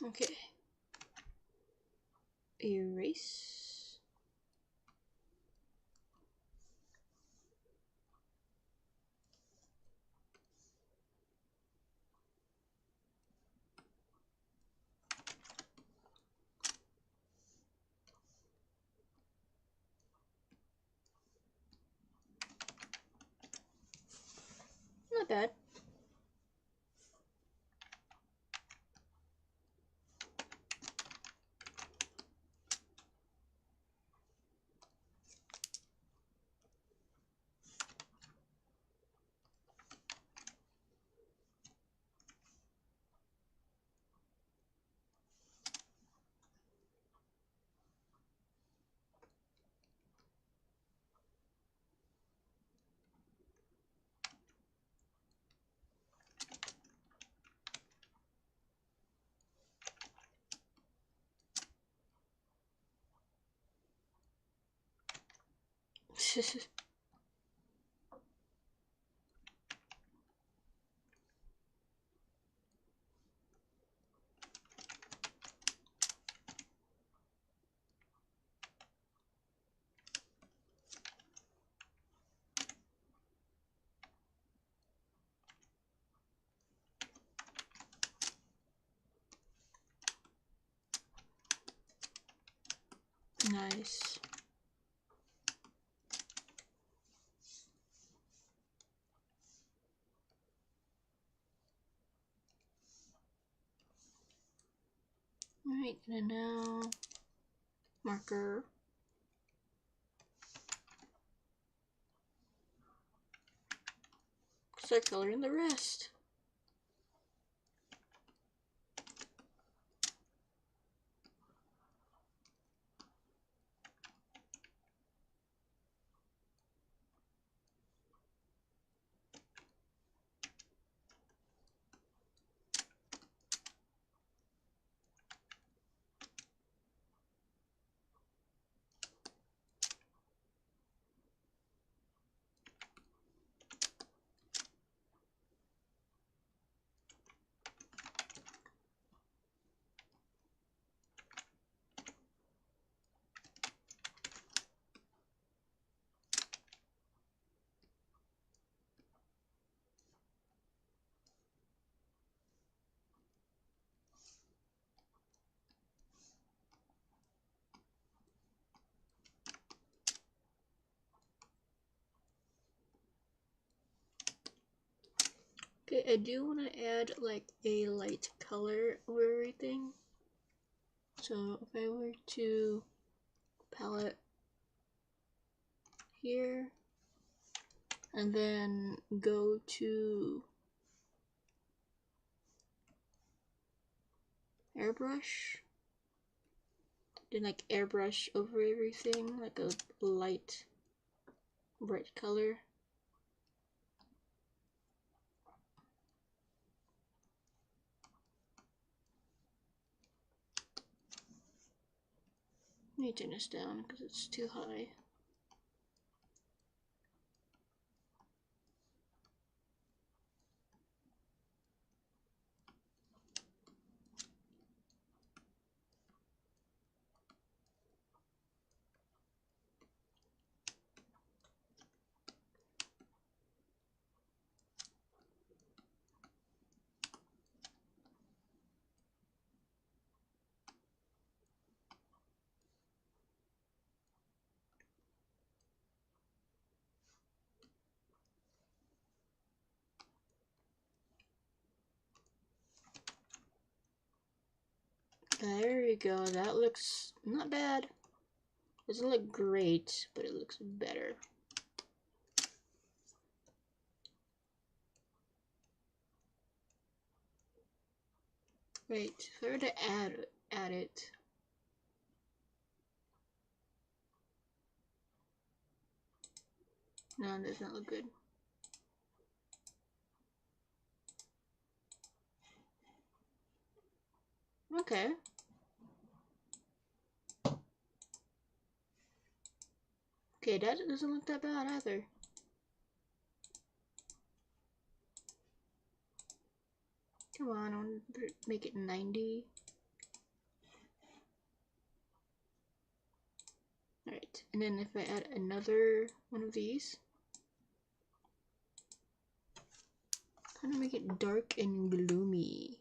Okay. Erase. Not bad. Nice. Alright, and now marker. Start coloring the rest. Okay, I do want to add like a light color over everything. So if I were to palette here, and then go to airbrush, then like airbrush over everything like a light bright color. Let me turn this down because it's too high. There we go. That looks not bad. Doesn't look great, but it looks better. Wait, if I were to add it. No, it does not look good. Okay. Okay, that doesn't look that bad either. Come on, I want to make it 90. Alright, and then if I add another one of these, kind of make it dark and gloomy.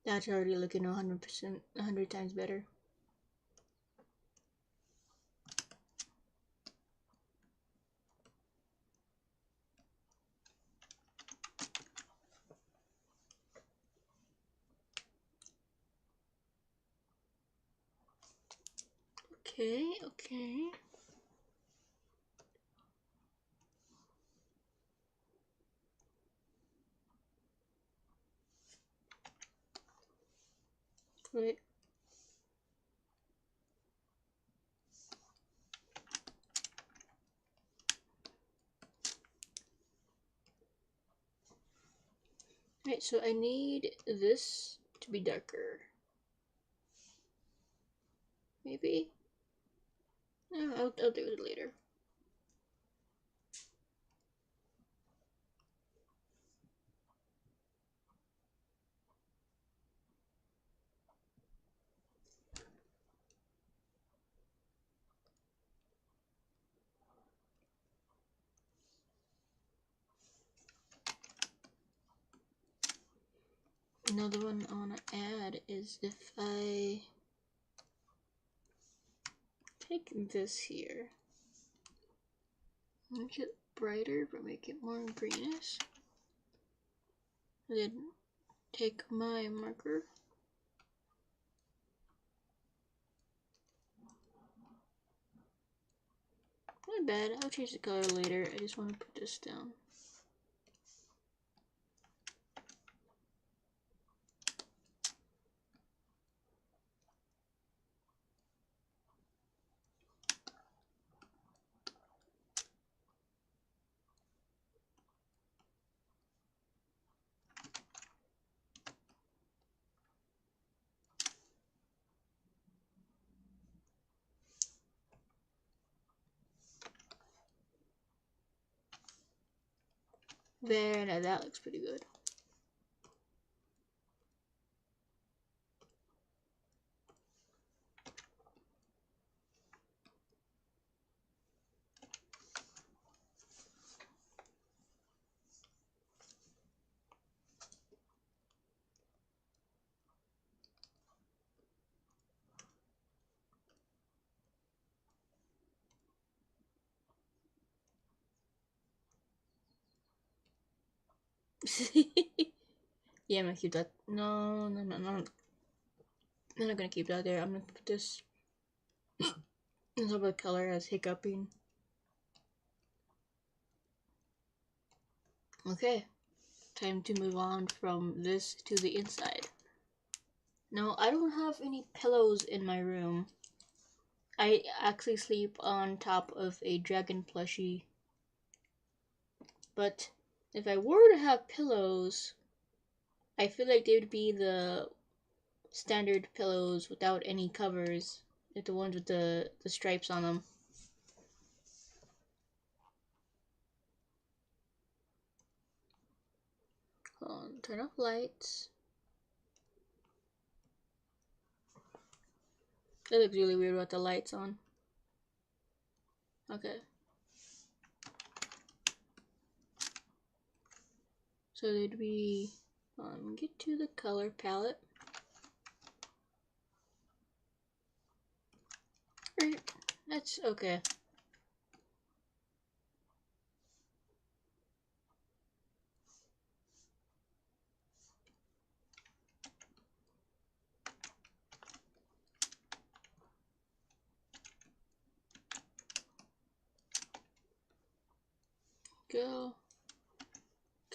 That's already looking 100%, 100 times better. Okay, okay. Right. Right, so I need this to be darker. Maybe? No, I'll do it later. Another one I want to add is if I take this here, make it brighter but make it more greenish, and then take my marker, not bad, I'll change the color later, I just want to put this down. There, now that looks pretty good. Yeah, I'm gonna keep that. No, no, no, no. I'm not gonna keep that there. I'm gonna put this on top of the color as hiccuping. Okay, time to move on from this to the inside. Now, I don't have any pillows in my room. I actually sleep on top of a dragon plushie. But if I were to have pillows, I feel like they would be the standard pillows without any covers, like the ones with the stripes on them. Hold on, turn off lights. That looks really weird with the lights on. Okay. So they'd be, get to the color palette. Right, that's okay.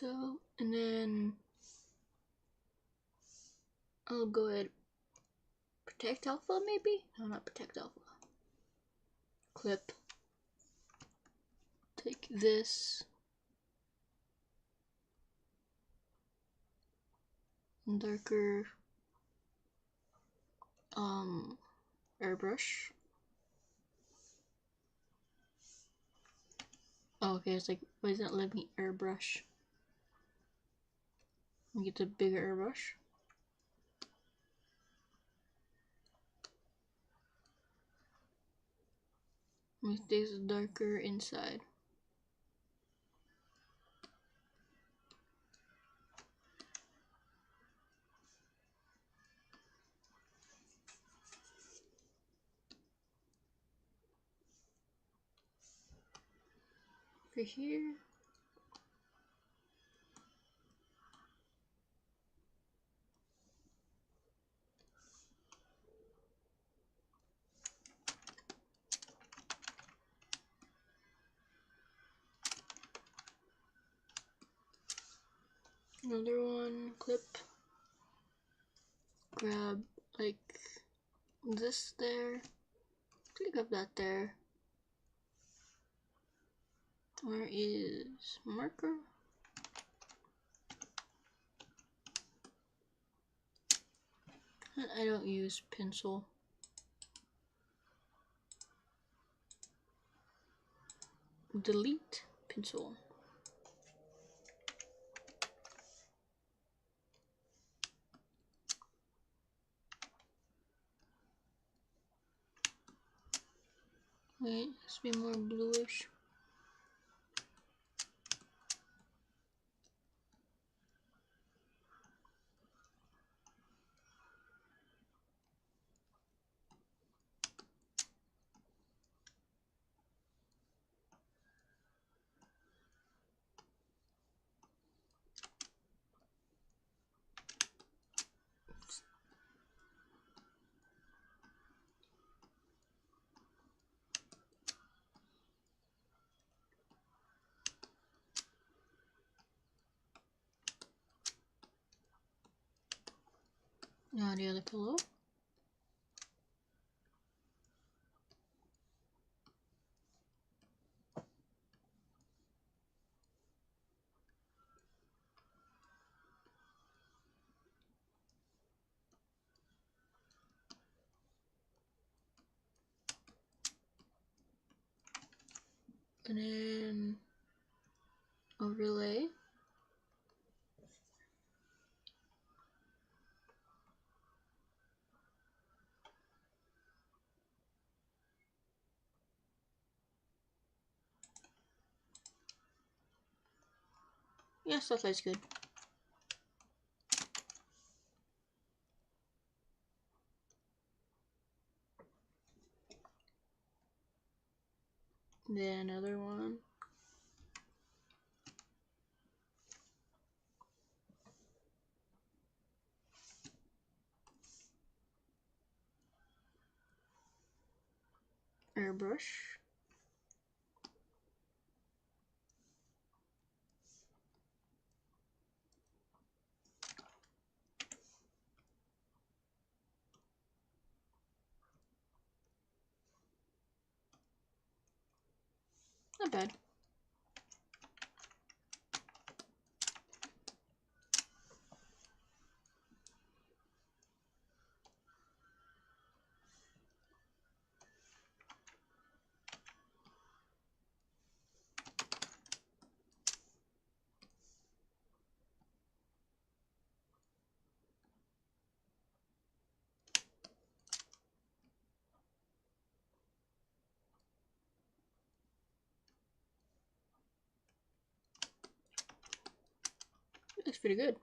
Go, and then I'll go ahead. Protect alpha, maybe? No, not protect alpha. Clip. Take this. Darker. Airbrush. Oh, okay, it's like, why doesn't it let me airbrush? Let me get the bigger airbrush. Make this darker inside. For here. Another one, clip. Grab like this there. Click up that there. Where is marker? I don't use pencil. Delete pencil. Wait, let's be more bluish. Now the other pillow. And then overlay. Yeah, stuff that's good. Then another one. airbrush. Not bad. It looks pretty good.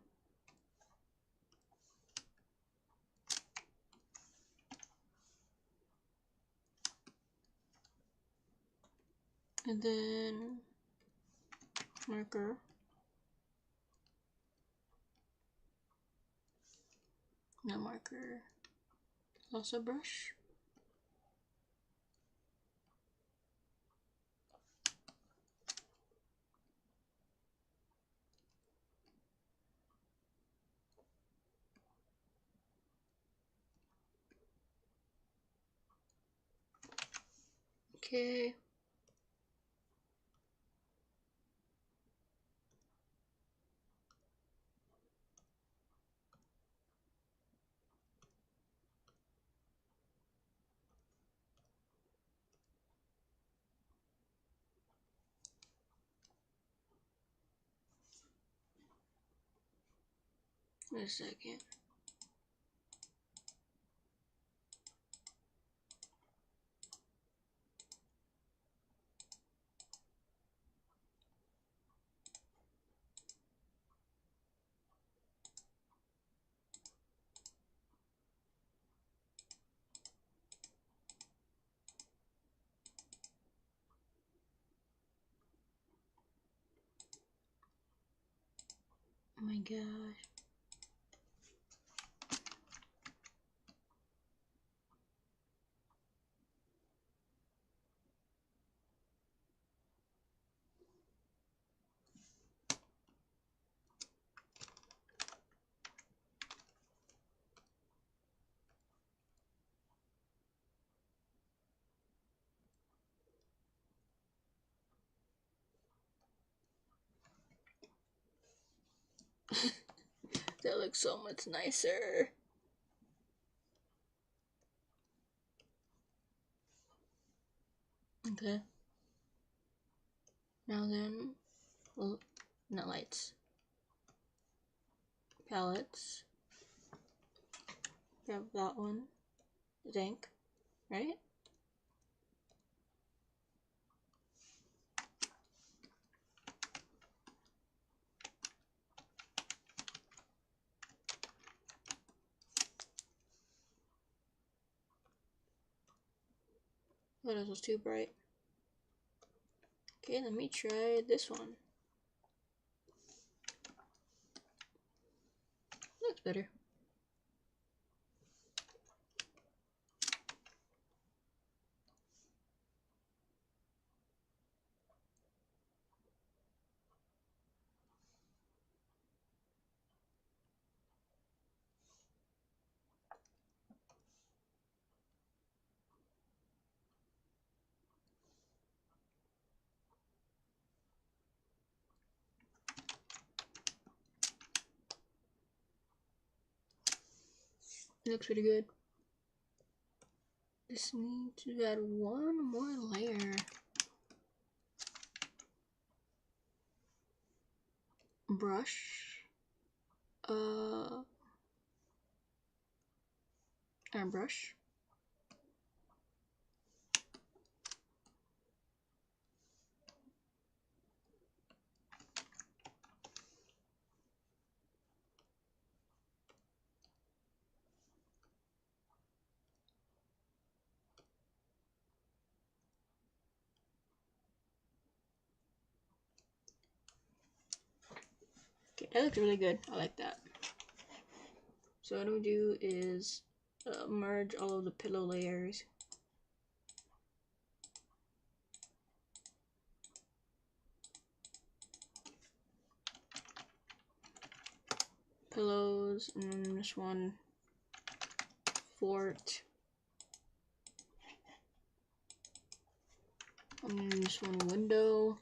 And then marker. No marker. Also brush. Okay. Wait a second. Oh my gosh. That looks so much nicer. Okay. Now then, well, not lights. Palettes. Grab that one. Zinc, right? Oh, this was too bright. Okay, let me try this one. Looks better. It looks pretty good. Just need to add one more layer. Brush. Airbrush. Okay, that looks really good. I like that. So what I'm gonna do is merge all of the pillow layers. pillows, and then this one fort, and then this one window.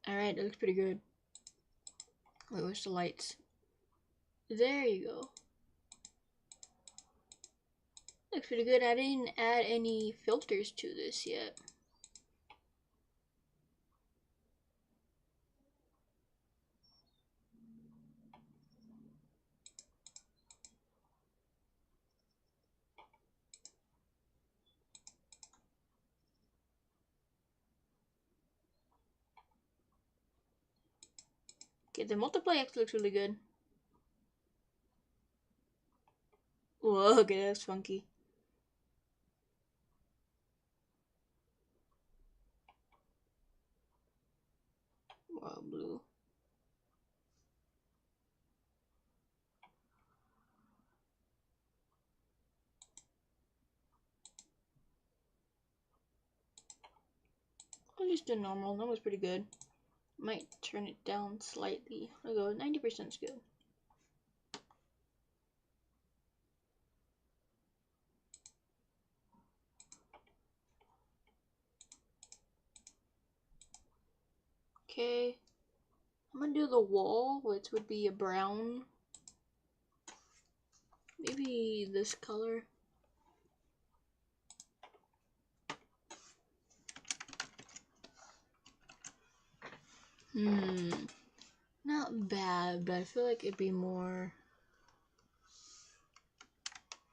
Alright, that looks pretty good. Wait, where's the lights? There you go. Looks pretty good. I didn't add any filters to this yet. Okay, the multiply X looks really good. Whoa, okay, that's funky. Wow, blue. I'll just do normal. That was pretty good. Might turn it down slightly. I'll go 90% is good. Okay. I'm gonna do the wall, which would be a brown. Maybe this color. Not bad, but I feel like it'd be more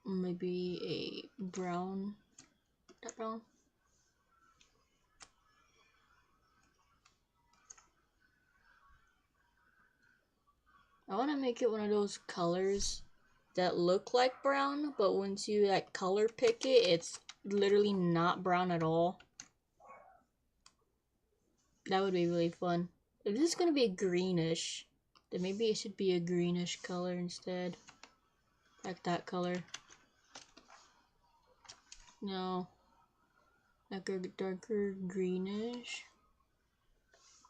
maybe a brown. That brown. I want to make it one of those colors that look like brown, but once you like color pick it, it's literally not brown at all. That would be really fun. If this is gonna be greenish, then maybe it should be a greenish color instead. Like that color. No. Like a darker greenish.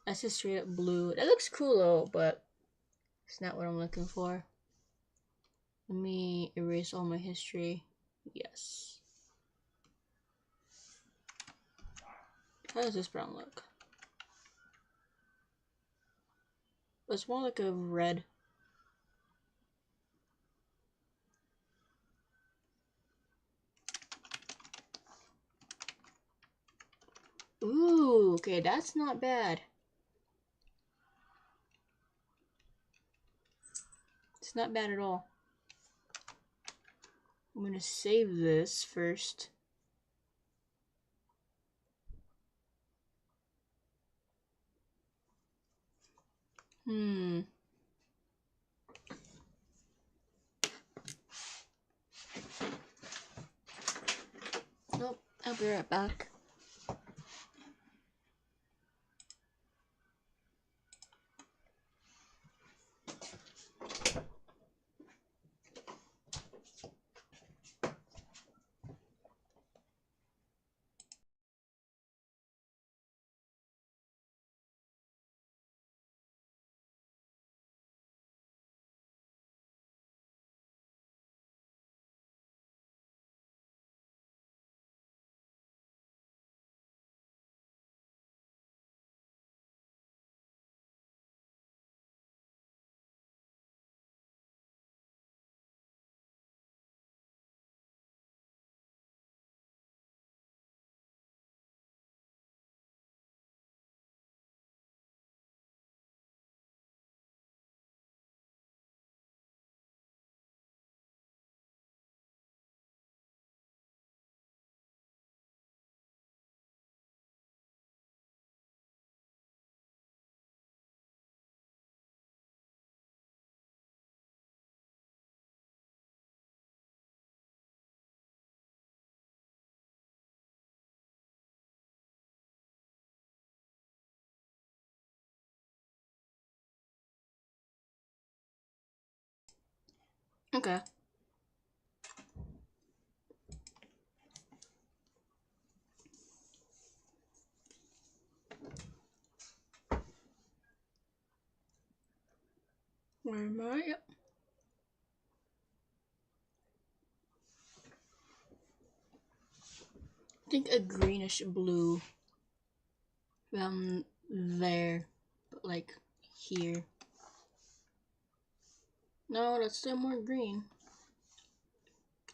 That's just straight up blue. That looks cool though, but it's not what I'm looking for. Let me erase all my history. Yes. How does this brown look? It's more like a red. Ooh, okay, that's not bad. It's not bad at all. I'm gonna save this first. Nope, I'll be right back. Okay. Where am I? Yep. I think a greenish blue from there, but like here. No, that's still more green.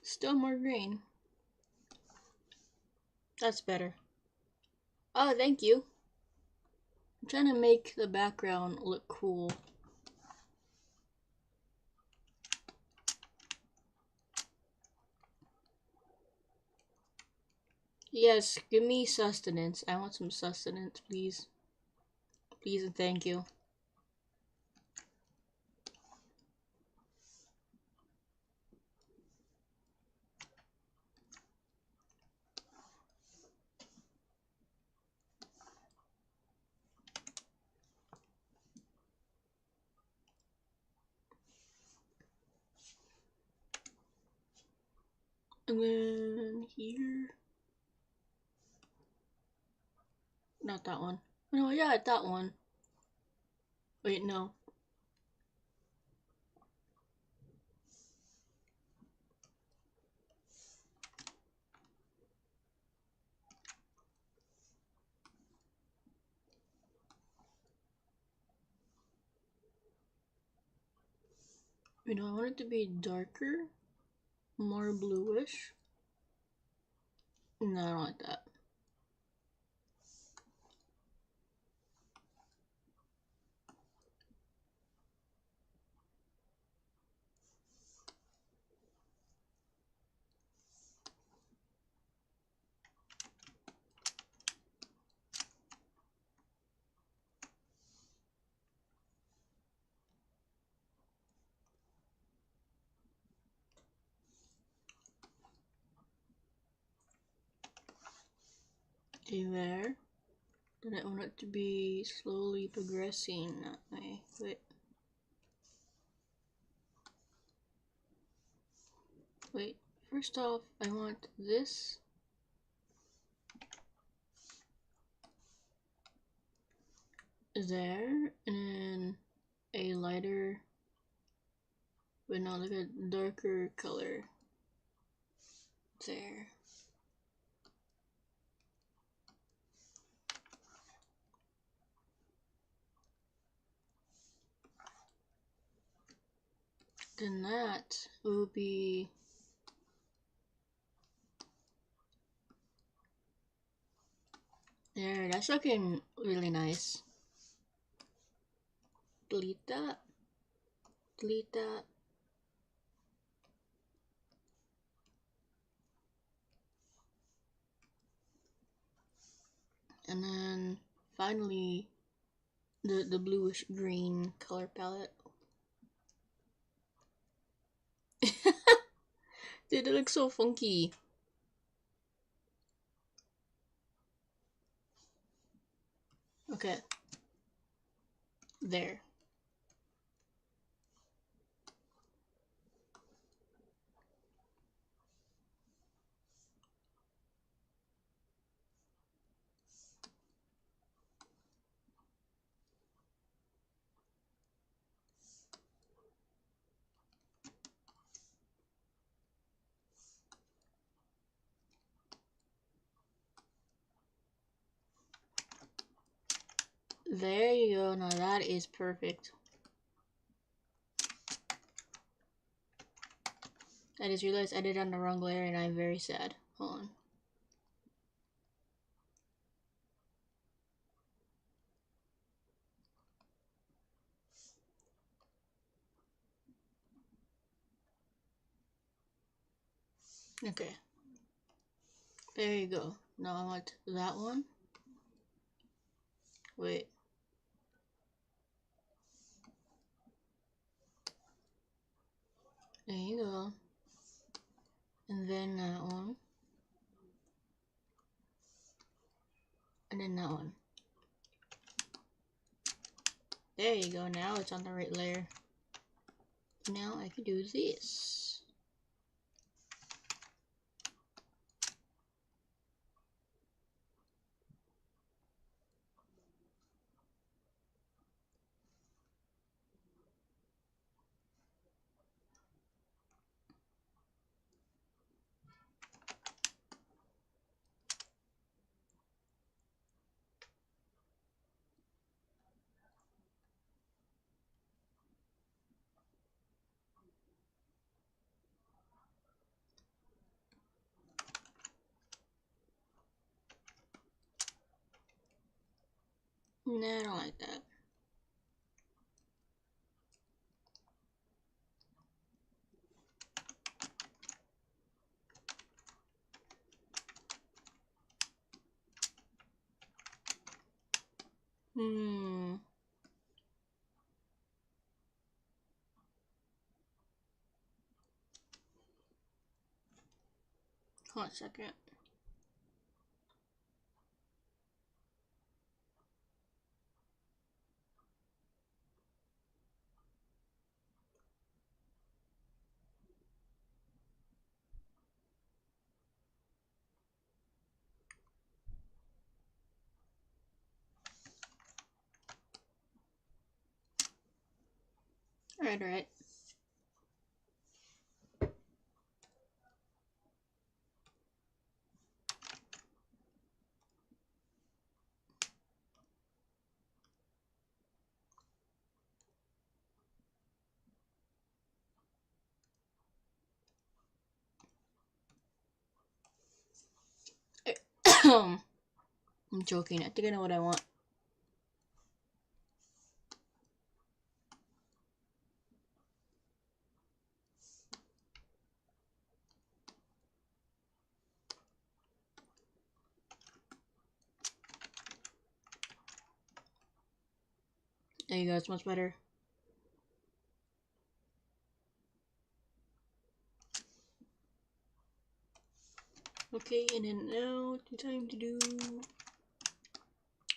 Still more green. That's better. Oh, thank you. I'm trying to make the background look cool. Yes, give me sustenance. I want some sustenance, please. Please and thank you. And then here. Not that one. No, yeah, that one. Wait, no. Wait, no, I want it to be darker. More bluish. No, I don't like that. Okay, there. Then I want it to be slowly progressing that way. Wait. Wait. First off, I want this. There. And then a lighter. But not like a darker color. There. Then that will be there. That's looking really nice. Delete that. Delete that. And then finally the bluish green color palette. Dude, it looks so funky. Okay. There. There you go. Now that is perfect. I just realized I did it on the wrong layer and I'm very sad. Hold on. Okay. There you go. Now I want that one. Wait. There you go. And then that one. And then that one. There you go. Now it's on the right layer. Now I can do this. Nah, I don't like that. Hmm. Hold on a second. Alright, alright. I'm joking. I think I know what I want. There you go. It's much better. Okay, and then now it's time to do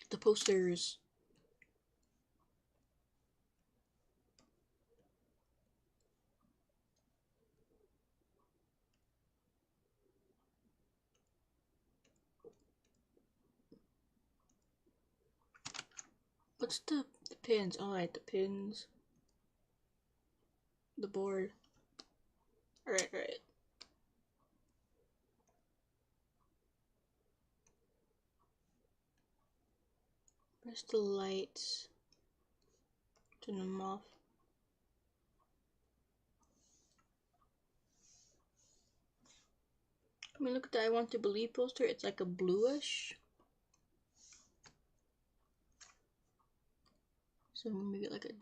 the posters. What's the pins? Oh, right, the pins. The board. Alright, alright. Where's the lights? Turn them off. I mean, look at the I Want to Believe poster. It's like a bluish. So I'm gonna get like a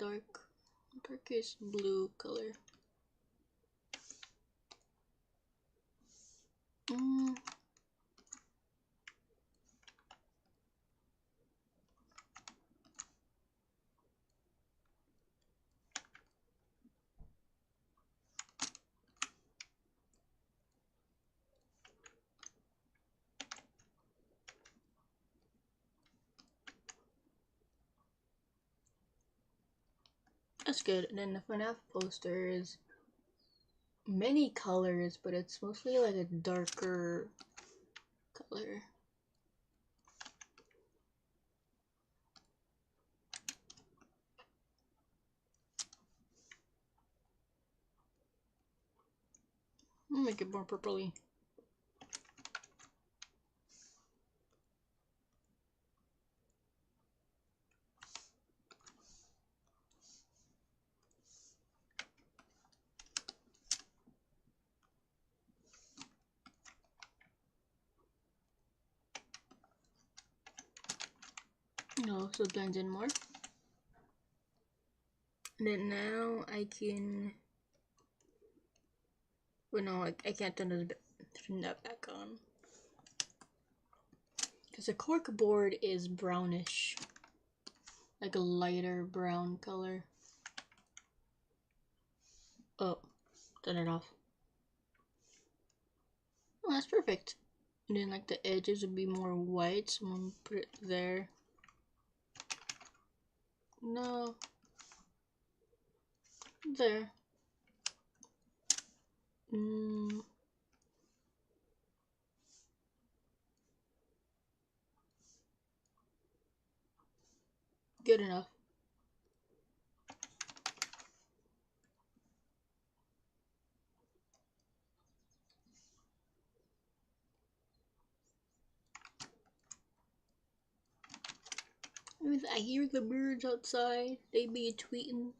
darkish blue color. That's good. And then the FNAF poster is many colors, but it's mostly like a darker color. I'll make it more purpley. No, so it blends in more. And then now I can. Well, no, I can't turn that back on. Because the cork board is brownish. Like a lighter brown color. Oh, turn it off. Oh, that's perfect. And then like the edges would be more white, so I'm gonna put it there. No. There. Good enough. I hear the birds outside. They be tweeting.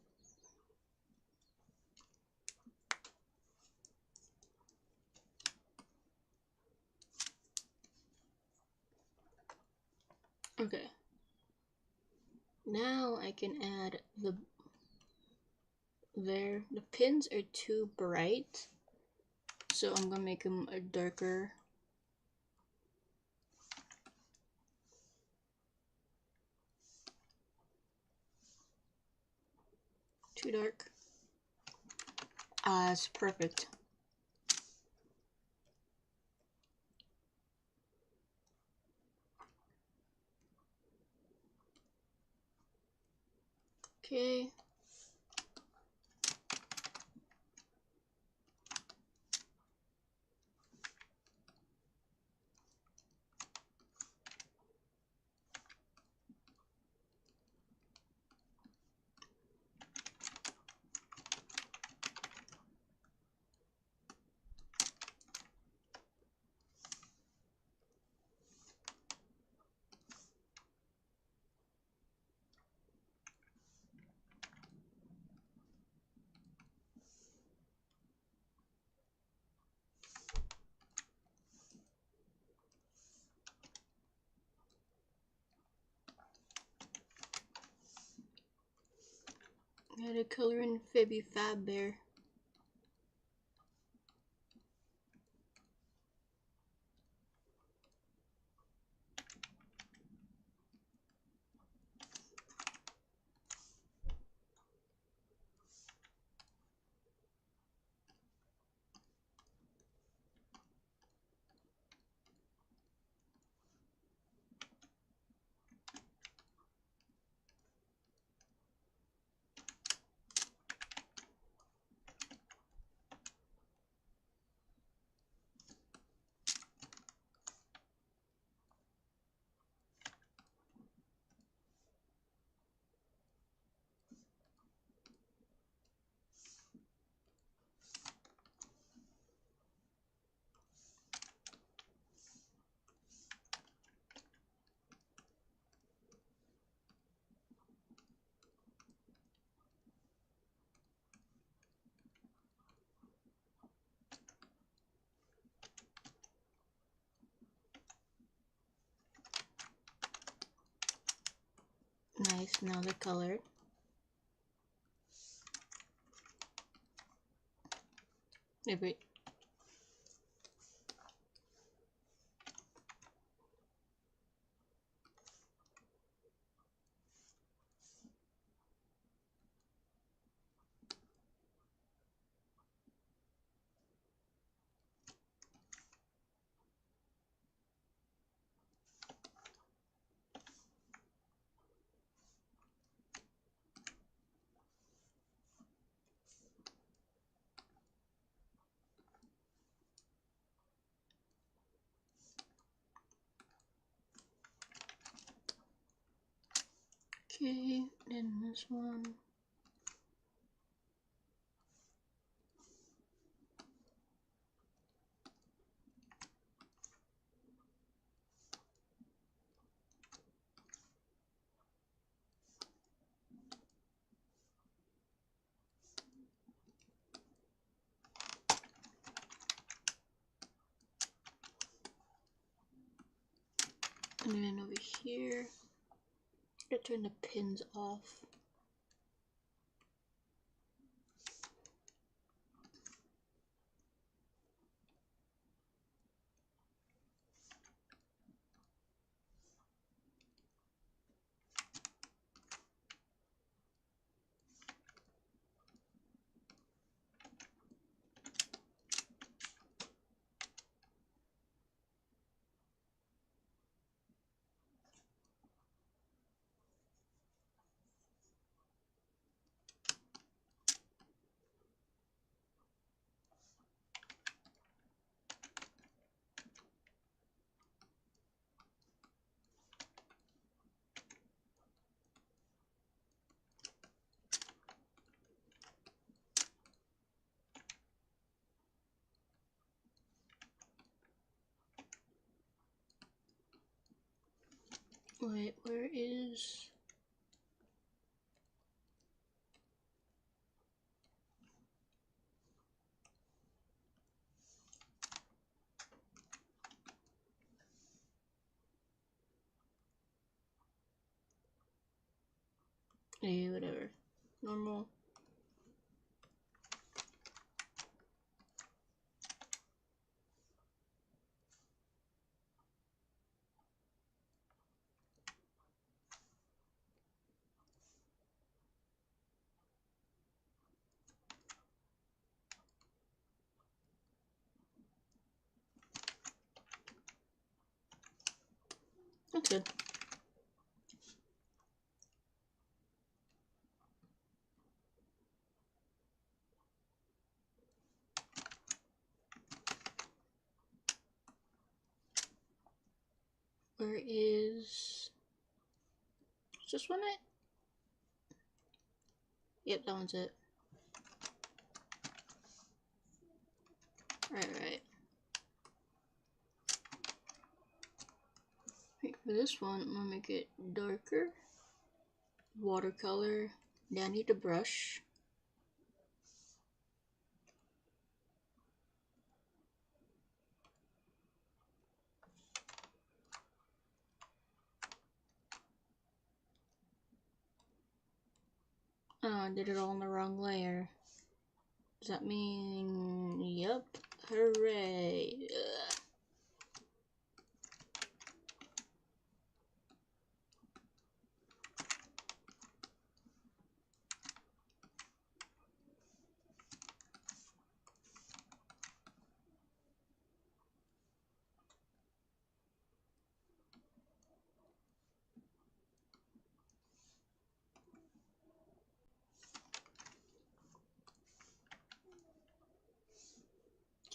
Okay. Now I can add the pins are too bright, so I'm gonna make them a darker. Too dark. Ah, it's perfect. Okay. Gotta color in Fibby Fab Bear. Nice, now they're colored. Wait. Okay, then this one. And then over here, I turn the pins off. Wait, where is... Hey, whatever. Normal. That's good. Where is this one it? Yep, that one's it. Right. Wait, for this one, I'm gonna make it darker. Watercolor. Yeah, I need a brush. Oh, I did it all on the wrong layer. Does that mean... Yep. Hooray. Ugh.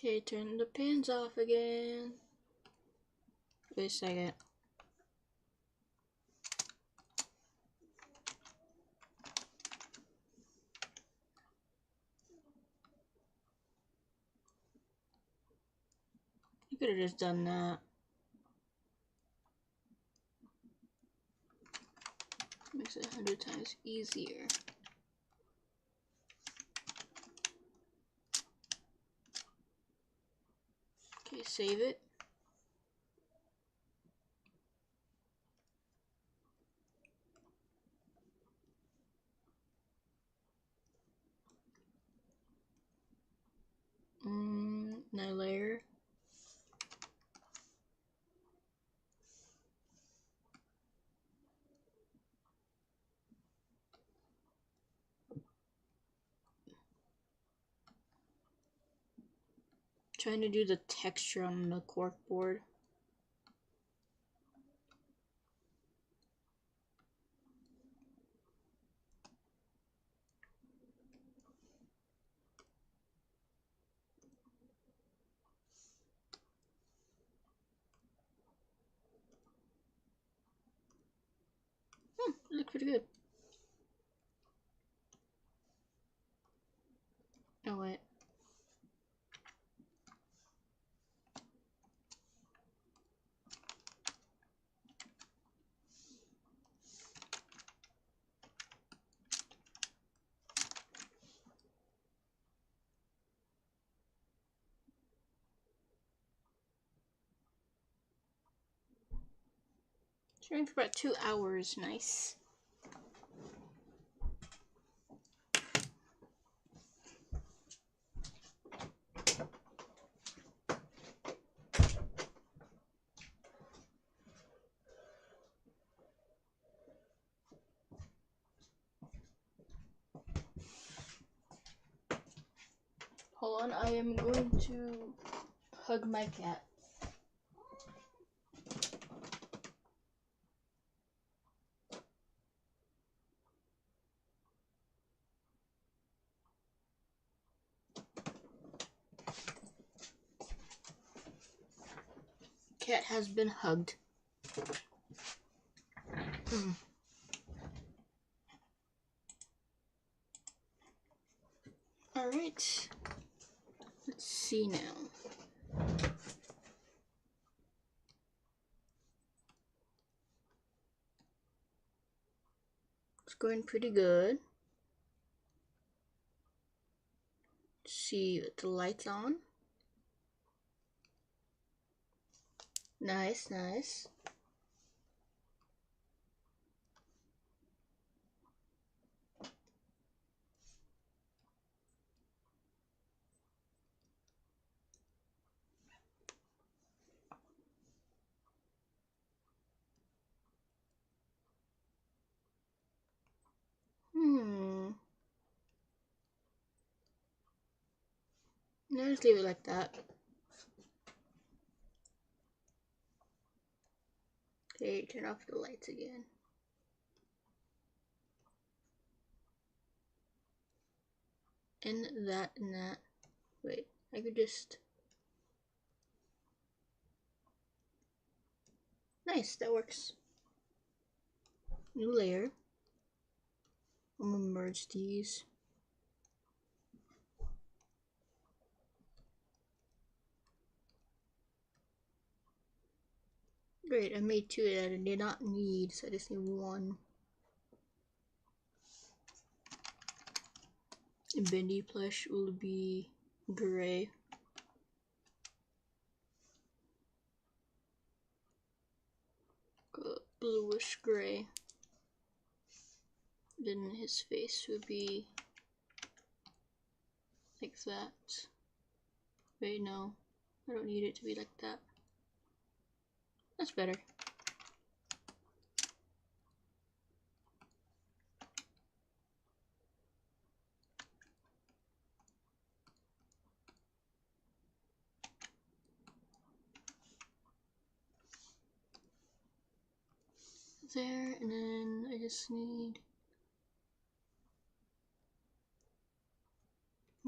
Okay, turn the pins off again. Wait a second. You could have just done that. Makes it 100 times easier. Okay, save it. Now layer. Trying to do the texture on the cork board. It looks pretty good. Oh wait. Streaming for about 2 hours. Nice. Hold on, I am going to hug my cat. Cat has been hugged. Alright. Let's see now. It's going pretty good. Let's see with the lights on. Nice, nice. No, just leave it like that. Okay, turn off the lights again. And that and that. Wait, I could just... Nice, that works. New layer. I'm gonna merge these. Great, I made two that I did not need, so I just need one. And bendy plush will be gray. Bluish gray. Then his face would be like that. Wait, no. I don't need it to be like that. That's better. There, and then I just need...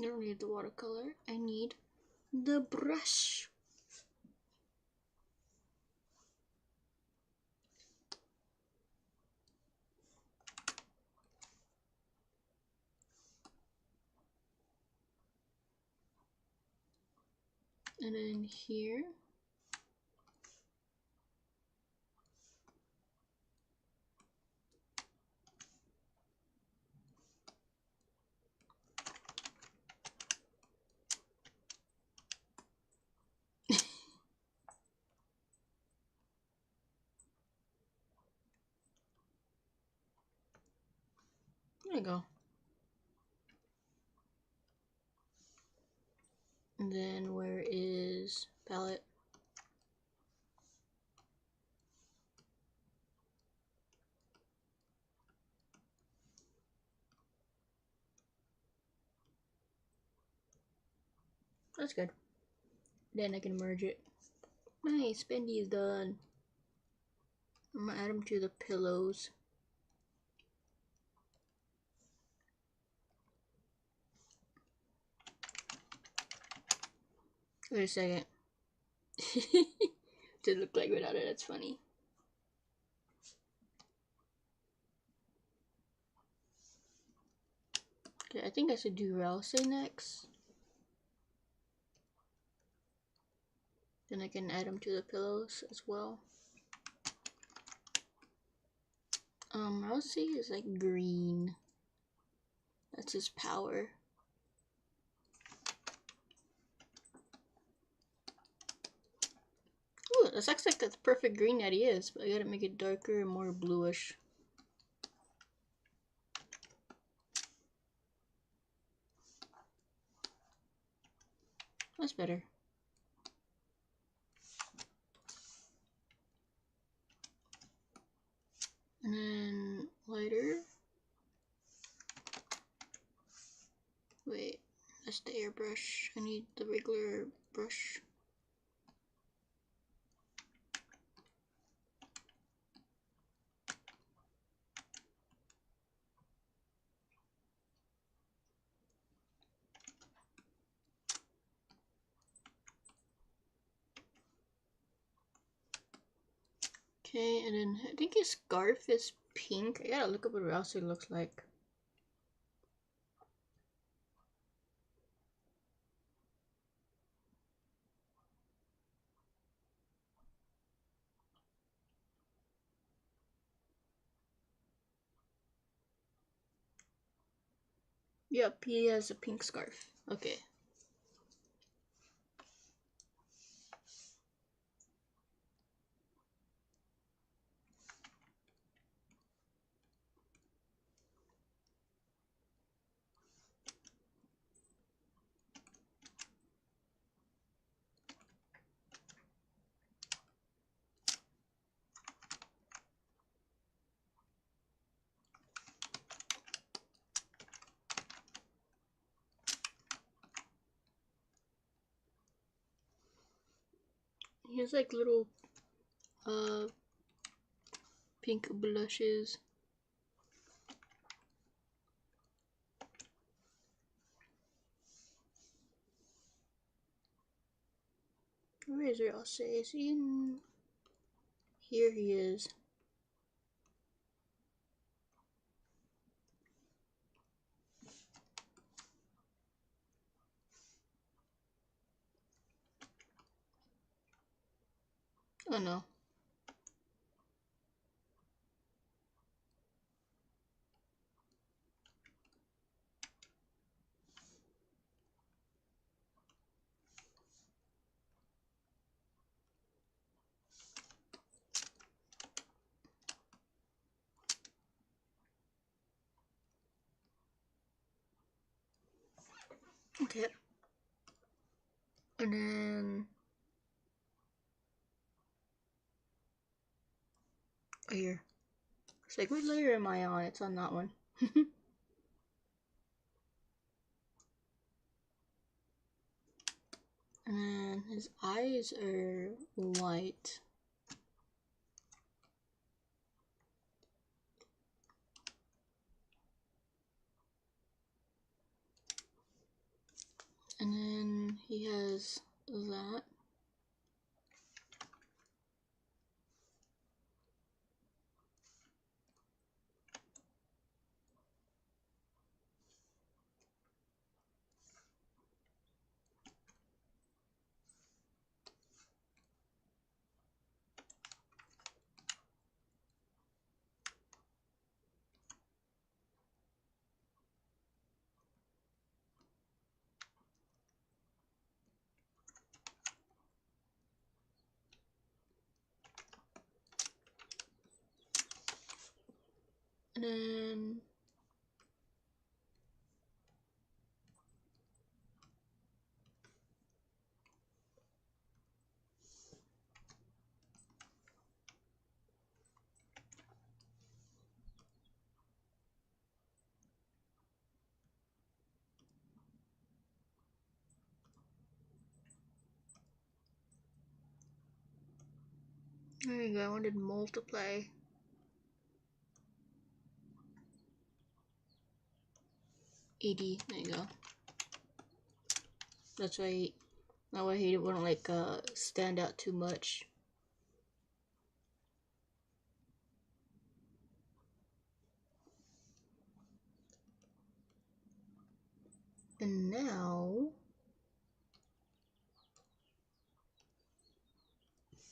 I don't need the watercolor. I need the brush. And then here. There we go. And then where is palette? That's good. Then I can merge it. Nice, Bendy is done. I'm gonna add them to the pillows. Wait a second. Did look like without it, that's funny. Okay, I think I should do Rouse next. Then I can add them to the pillows as well. Rouse is like green. That's his power. Ooh, that looks like that's perfect green that he is, but I gotta make it darker and more bluish. That's better. And then lighter. Wait, that's the airbrush. I need the regular brush. Okay, and then I think his scarf is pink. I gotta look up what else it looks like. Yep, he has a pink scarf. Okay. He has like little pink blushes. Where is it? I'll say, is he in here? He is. Oh no. Okay. And then here. It's like, what layer am I on? It's on that one. And then his eyes are white. And then he has that. And then there you go. I wanted multiply. AD. There you go. That's why. That way he wouldn't like stand out too much. And now,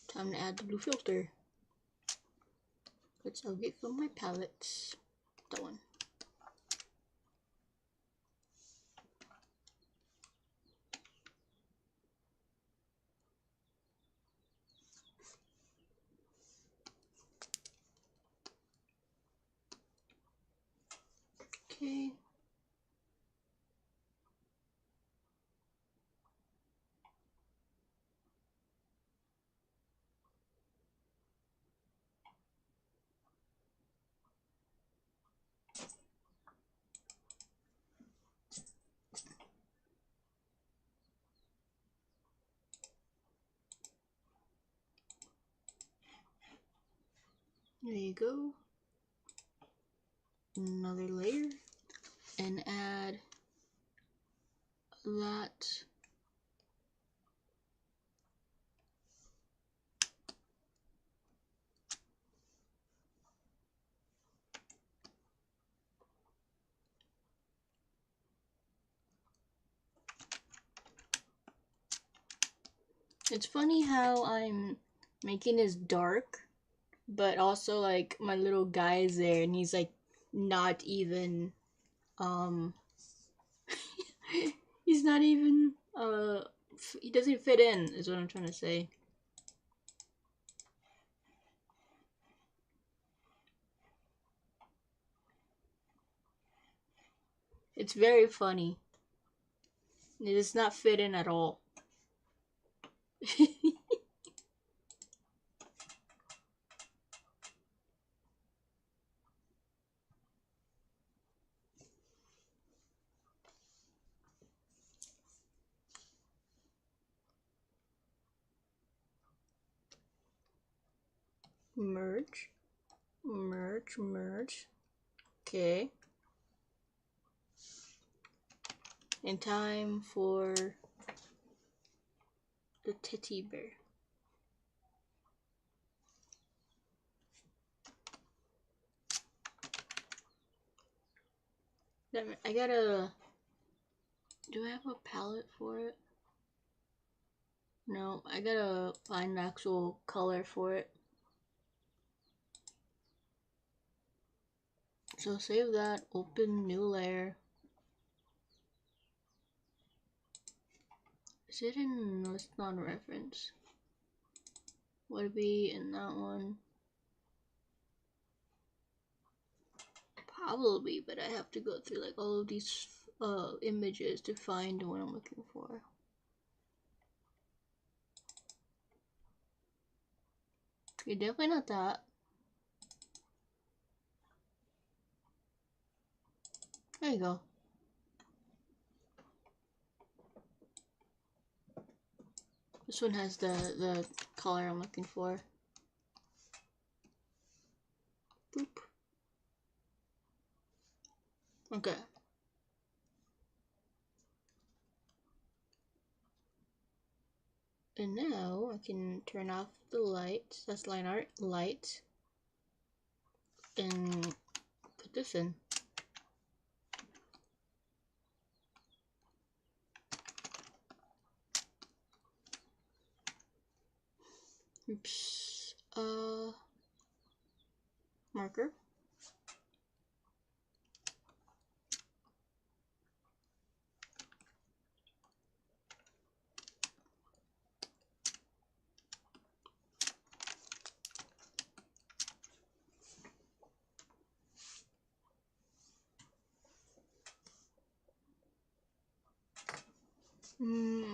time to add the blue filter. Which I'll get from my palette. That one. Okay. There you go. Another layer. And add that. It's funny how I'm making this dark, but also like my little guy is there and he's like not even he's not even he doesn't fit in is what I'm trying to say. It's very funny. It does not fit in at all. merge, merge, merge. Okay. And time for the teddy bear. Damn it, I gotta... Do I have a palette for it? No, I gotta find the actual color for it. So save that, open new layer. Is it in, no, it's not a reference. Would it be in that one? Probably, but I have to go through like all of these images to find what I'm looking for. Okay, definitely not that. There you go. This one has the color I'm looking for. Boop. Okay. And now I can turn off the lights. That's line art, light, and put this in. Oops. Marker.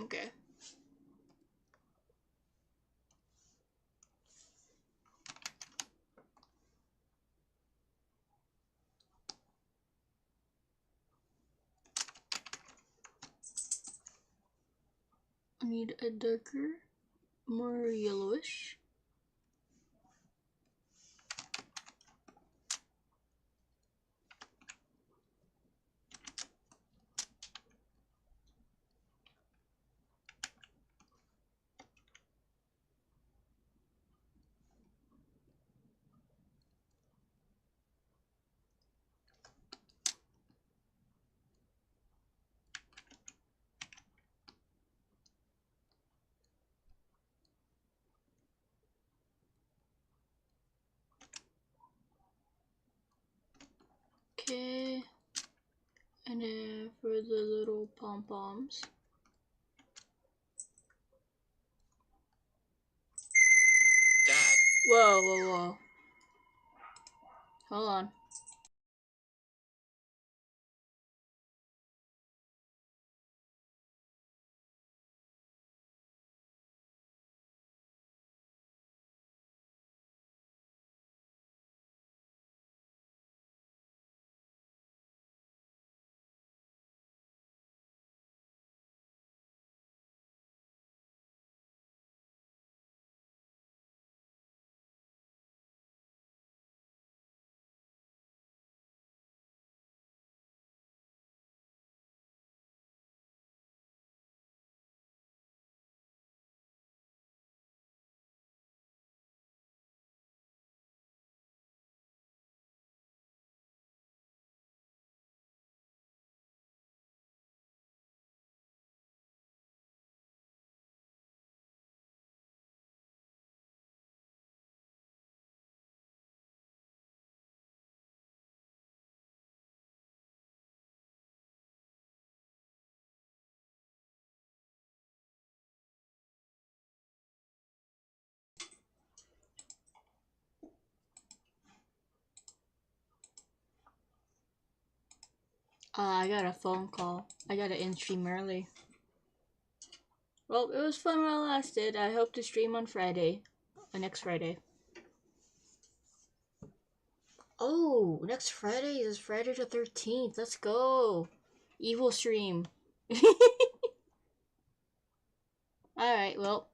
Okay. I need a darker, more yellowish. Okay. And then for the little pom-poms. Dad. Whoa, whoa, whoa. Hold on. I got a phone call. I got to end stream early. Well, it was fun while it lasted. I hope to stream on Friday. Next Friday. Oh, next Friday is Friday the 13th. Let's go. Evil stream. Alright, well,